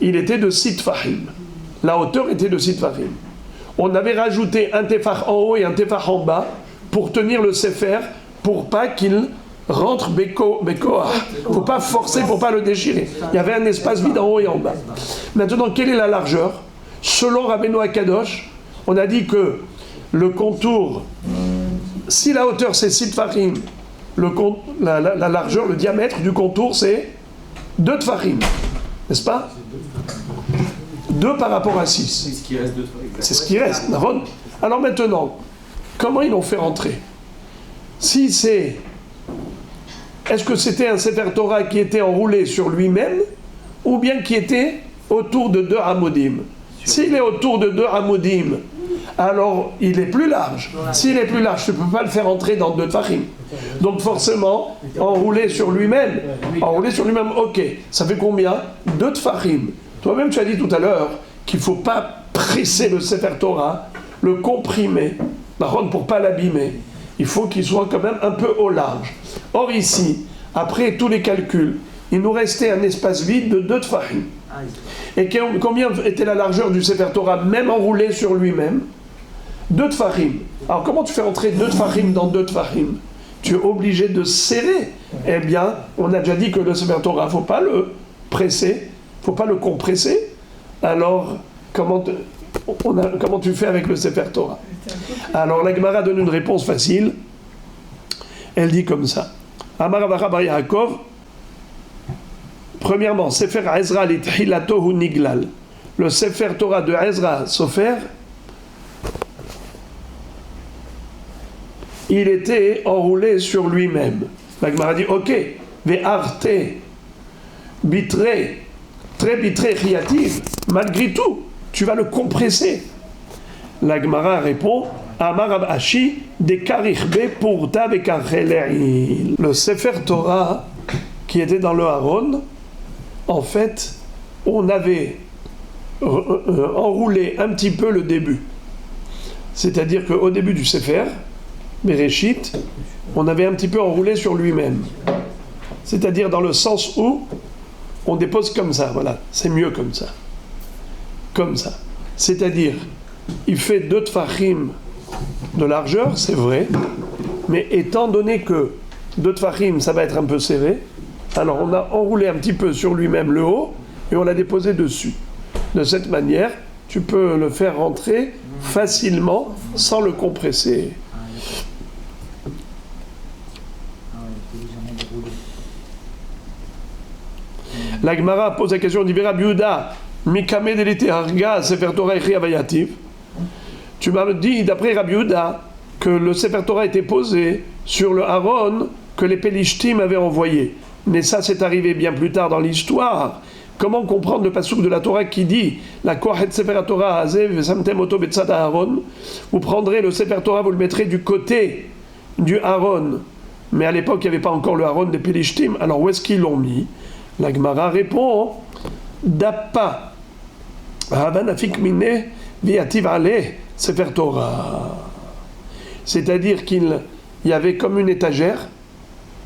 il était de 6 tfachim. La hauteur était de 6 tfachim. On avait rajouté un tefach en haut et un tefach en bas pour tenir le Sefer, pour pas qu'il rentre Bekoa. Il ne faut pas forcer, pour pas le déchirer. Il y avait un espace vide en haut et en bas. Maintenant, quelle est la largeur? Selon Rabbeinu Akadosh, on a dit que le contour, si la hauteur c'est 6 tfachim, la largeur, le diamètre du contour c'est 2 tfachim. N'est-ce pas? 2 par rapport à 6. C'est ce qui reste de toi. C'est ce qui reste. Alors maintenant, comment ils l'ont fait rentrer? Si c'est... Est-ce que c'était un Sefer Torah qui était enroulé sur lui-même ou bien qui était autour de 2 hamodim? S'il est autour de 2 hamodim, alors il est plus large. S'il est plus large, tu ne peux pas le faire entrer dans 2 tfachim. Donc forcément, enroulé sur lui-même, ok, ça fait combien? 2 tfachim. Toi-même, tu as dit tout à l'heure qu'il ne faut pas presser le Sefer Torah, le comprimer, pour ne pas l'abîmer. Il faut qu'il soit quand même un peu au large. Or ici, après tous les calculs, il nous restait un espace vide de 2 tfachim. Et combien était la largeur du Sefer Torah, même enroulé sur lui-même? 2 tfachim. Alors comment tu fais entrer 2 tfachim dans 2 tfachim? Tu es obligé de serrer. Eh bien, on a déjà dit que le Sefer Torah, il ne faut pas le presser, il ne faut pas le compresser. Alors, comment tu fais avec le Sefer Torah? Alors la Gemara donne une réponse facile. Elle dit comme ça. Amar Avara bar Yaakov. Premièrement, Sefer Ezra lithilato hu niglal. Le Sefer Torah de Ezra Sofer, il était enroulé sur lui-même. La Gemara dit ok, ve'arte bitré, très bitré chiativ. Malgré tout, tu vas le compresser. La Gemara répond Amar Rav Ashi de karichbe pourta bekarchele'il. Le Sefer Torah qui était dans le Haron, en fait, on avait enroulé un petit peu le début. C'est-à-dire qu'au début du Sefer, Bereshit, on avait un petit peu enroulé sur lui-même. C'est-à-dire dans le sens où on dépose comme ça, voilà, c'est mieux comme ça. Comme ça. C'est-à-dire, il fait 2 tfachim de largeur, c'est vrai, mais étant donné que 2 tfachim, ça va être un peu serré, alors on a enroulé un petit peu sur lui-même le haut et on l'a déposé dessus. De cette manière, tu peux le faire rentrer facilement sans le compresser. La Gemara pose la question, on dit Rabbi Yehuda, Mikame delite harga Sefer Torah echi avayativ. Tu m'as dit, d'après Rabbi Yehuda, que le Sefer Torah était posé sur le Haron que les Pelishtim avaient envoyé. Mais ça, c'est arrivé bien plus tard dans l'histoire. Comment comprendre le passouk de la Torah qui dit la Kohet Sefer Torah Azev Samtem Oto Betzad Aaron? Vous prendrez le Sefer Torah, vous le mettrez du côté du Aaron. Mais à l'époque, il n'y avait pas encore le Aaron des Pelishtim. Alors où est-ce qu'ils l'ont mis? La Gemara répond Dappa Havanafik Mine Viativ Ale Sefer Torah. C'est-à-dire qu'il y avait comme une étagère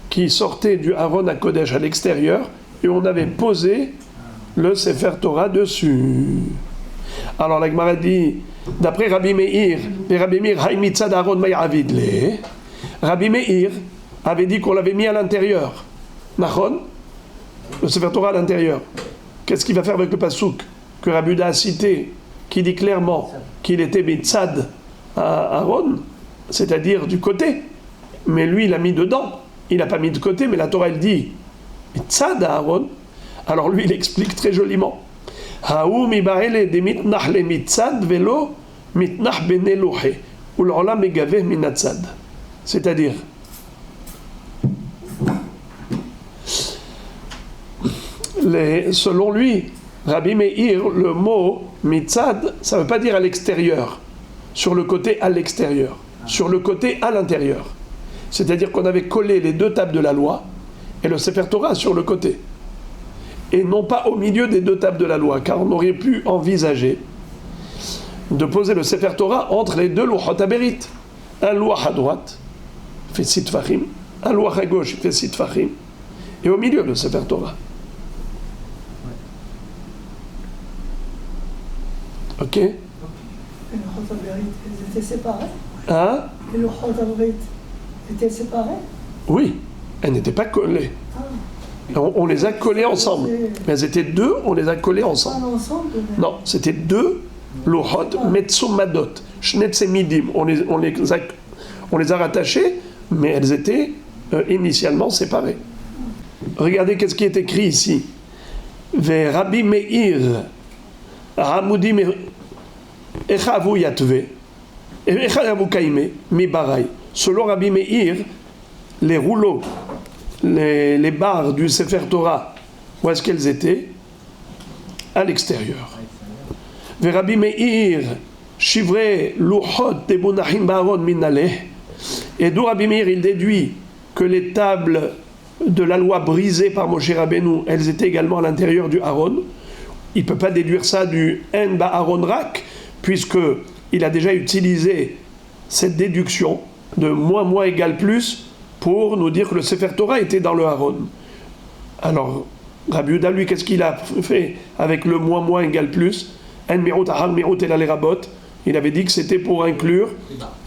qui sortait du Aaron à Kodesh à l'extérieur et on avait posé le Sefer Torah dessus. Alors la Gemara dit d'après Rabbi Meir, Rabbi Meir Haimitzad Aaron Mayavidle. Rabbi Meir avait dit qu'on l'avait mis à l'intérieur. Nachon, le Sefer Torah à l'intérieur. Qu'est-ce qu'il va faire avec le passouk que Rabbi Yehuda a cité, qui dit clairement qu'il était mitzad à Aaron, c'est-à-dire du côté, mais lui il l'a mis dedans, il n'a pas mis de côté, mais la Torah elle dit mitzad à Aaron. Alors lui il explique très joliment Haou mibaele de mitnach le mitzad velo mitnach benelohe ou l'olam megaveh minatzad, c'est-à-dire selon lui, Rabbi Meir, le mot mitzad, ça ne veut pas dire à l'extérieur, sur le côté à l'extérieur, sur le côté à l'intérieur. C'est-à-dire qu'on avait collé les deux tables de la loi et le Sefer Torah sur le côté. Et non pas au milieu des deux tables de la loi, car on aurait pu envisager de poser le Sefer Torah entre les deux Louchot Aberit. Un louach à droite fait 6 tfachim, un louach à gauche fait 6 tfachim, et au milieu le Sefer Torah. Ok? Les Louchot Aberit, ils étaient séparés? Hein? Les Louchot Aberit étaient séparés? Oui, elles n'étaient pas collées. On les a collées ensemble. Mais elles étaient deux, on les a collées ensemble. Non, c'était deux louchot metzumadot, shnetzemidim. On les a rattachées, mais elles étaient initialement séparées. Regardez qu'est-ce qui est écrit ici. Ve Rabbi Meir, Hamudim echavu yatve, echavu kaime mi baray. Selon Rabbi Meir, les rouleaux, les barres du Sefer Torah, où est-ce qu'elles étaient? À l'extérieur. Ve Rabbi Meir, Shivrei Luchot Tebunachim Ba'aron Minaleh. Et d'où Rabbi Meir, il déduit que les tables de la loi brisées par Moshe Rabbeinu, elles étaient également à l'intérieur du Aaron. Il ne peut pas déduire ça du En Ba'aron Rak, puisqu'il a déjà utilisé cette déduction de moins égale plus pour nous dire que le Sefer Torah était dans le Aaron. Alors, Rabbi Yehuda, lui, qu'est-ce qu'il a fait avec le moins égale plus? En mirut ahar mirut el alerabot. Il avait dit que c'était pour inclure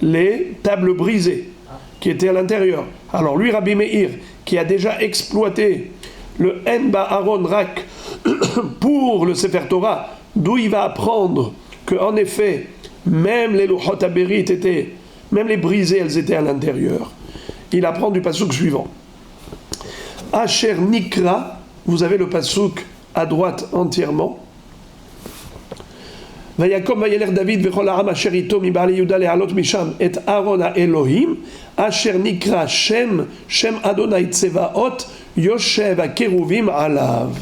les tables brisées qui étaient à l'intérieur. Alors lui, Rabbi Meir, qui a déjà exploité le En Ba'aron Rak pour le Sefer Torah, d'où il va apprendre qu'en effet, même les Louchot Aberit étaient, même les brisées, elles étaient à l'intérieur. Il apprend du passouk suivant. Asher Nikra, vous avez le passouk à droite entièrement. Vayakom vayeler David vechol ha'am asher ito mi ba'alei Yehuda le'alot misham et Aaron ha'Elohim asher nikra Shem Adonai Tsevaot yoshev ha'keruvim alav.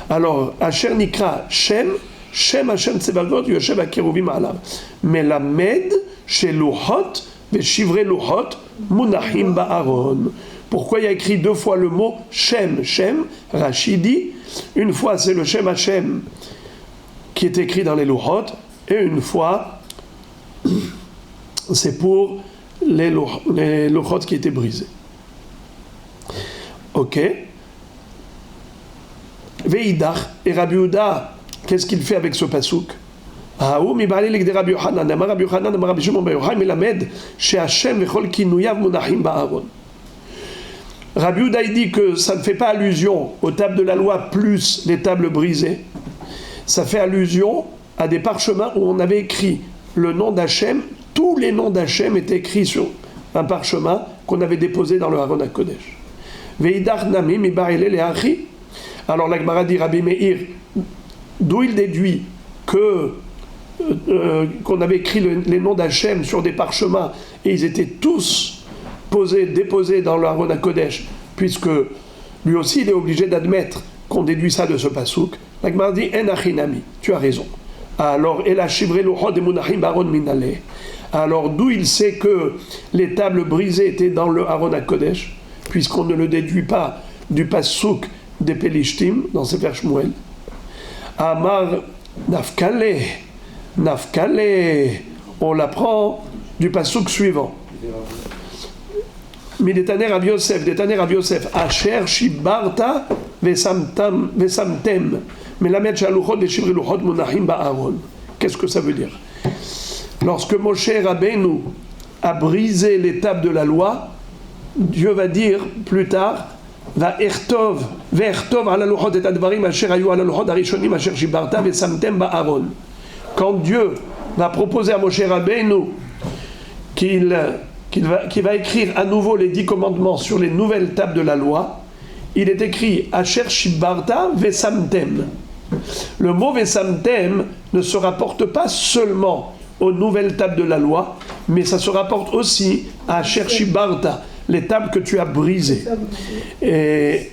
Alors, asher nikra Shem Hashem Tsevaot yoshev ha'keruvim alav. Melamed sheluchot veshivrei luchot munachim ba'aron. Pourquoi il y a écrit deux fois le mot Shem? Rachidi, une fois c'est le Shem Hashem qui est écrit dans les Louchot, et une fois, c'est pour les Louchot qui étaient brisés. Ok. Veidach, et Rabbi Yehuda, qu'est-ce qu'il fait avec ce pasouk? Rabbi Yehuda dit que ça ne fait pas allusion aux tables de la loi plus les tables brisées. Ça fait allusion à des parchemins où on avait écrit le nom d'Hachem. Tous les noms d'Hachem étaient écrits sur un parchemin qu'on avait déposé dans le Aaron HaKodesh. Veidach nami mi ba'ele le'achi. Alors la Gemara dit Rabbi Meir, d'où il déduit qu'on avait écrit les noms d'Hachem sur des parchemins et ils étaient tous déposés dans le Aaron HaKodesh, puisque lui aussi il est obligé d'admettre qu'on déduit ça de ce pasouk. La Gemara dit En achinami, tu as raison. Alors, Ela shivrei luchot emunachim ba'aron minaleh. Alors, d'où il sait que les tables brisées étaient dans le Aaron HaKodesh, puisqu'on ne le déduit pas du pasouk des Pelishtim, dans Sefer Shmuel. Amar nafkale, on l'apprend du pasouk suivant. Midetaner Rav Yosef, Asher shibarta vesamtem, melamed shaluchot veshivrei luchot munachim ba'aron. Qu'est-ce que ça veut dire? Lorsque Moshe Rabbeinu a brisé les tables de la loi, Dieu va dire plus tard, ve'ertov ala luchot et advarim asher hayu ala luchot harishonim asher shibarta vesamtem ba'aron. Quand Dieu va proposer à Moshe Rabbeinu qu'il va écrire à nouveau les 10 commandements sur les nouvelles tables de la loi, il est écrit Asher Shibarta Vesamtem. Le mot Vesamtem ne se rapporte pas seulement aux nouvelles tables de la loi, mais ça se rapporte aussi à Asher Shibarta, les tables que tu as brisées. Et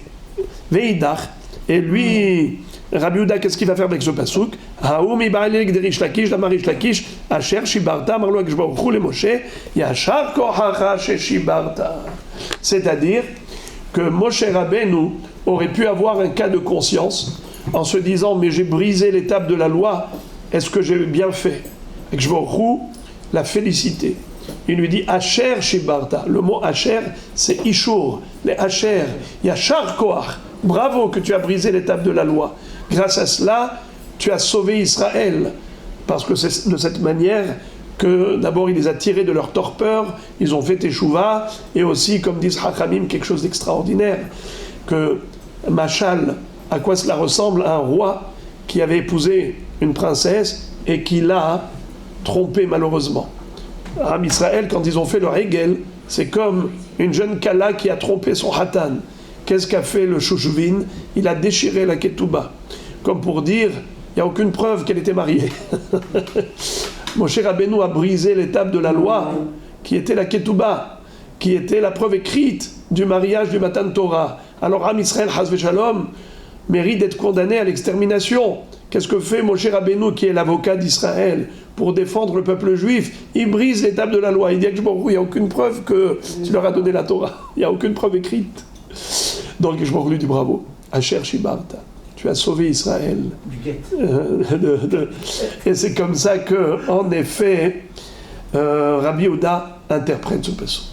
Veidach, Et lui, Rabbi Yehuda, qu'est-ce qu'il va faire avec ce pasouk? Haoumi ba'alek de Rish Lakish, la Rish Lakish, Asher Shibarta, Marlo Akshbaruchu le Moshe, Yachar Kohacha Shibarta. C'est-à-dire que Moshe Rabbeinu aurait pu avoir un cas de conscience en se disant, mais j'ai brisé l'étape de la loi, est-ce que j'ai bien fait? Akshbaruchu, la félicité. Il lui dit Asher Shibarta. Le mot Asher, c'est Ishur. Les Asher, Yachar Koach. Bravo que tu as brisé l'étape de la loi. Grâce à cela, tu as sauvé Israël. Parce que c'est de cette manière que d'abord il les a tirés de leur torpeur, ils ont fait Teshuvah, et aussi, comme disent Hachamim, quelque chose d'extraordinaire, que Machal, à quoi cela ressemble? À un roi qui avait épousé une princesse et qui l'a trompée malheureusement. Am Israël, quand ils ont fait leur Hegel, c'est comme une jeune Kala qui a trompé son Hatan. Qu'est-ce qu'a fait le Shushuvin? Il a déchiré la Ketouba. Comme pour dire, il n'y a aucune preuve qu'elle était mariée. Moshe Rabbeinu a brisé l'étape de la loi, qui était la Ketouba, qui était la preuve écrite du mariage du Matan Torah. Alors Am Israël, Chas v'Shalom, mérite d'être condamné à l'extermination. Qu'est-ce que fait Moshe Rabbeinu, qui est l'avocat d'Israël, pour défendre le peuple juif? Il brise l'étape de la loi. Il dit qu'il n'y a aucune preuve que tu leur as donné la Torah. Il n'y a aucune preuve écrite. Donc je lui dis bravo. Asher Shibarta. Tu as sauvé Israël. Et c'est comme ça que, en effet, Rabbi Yehuda interprète ce pasuk.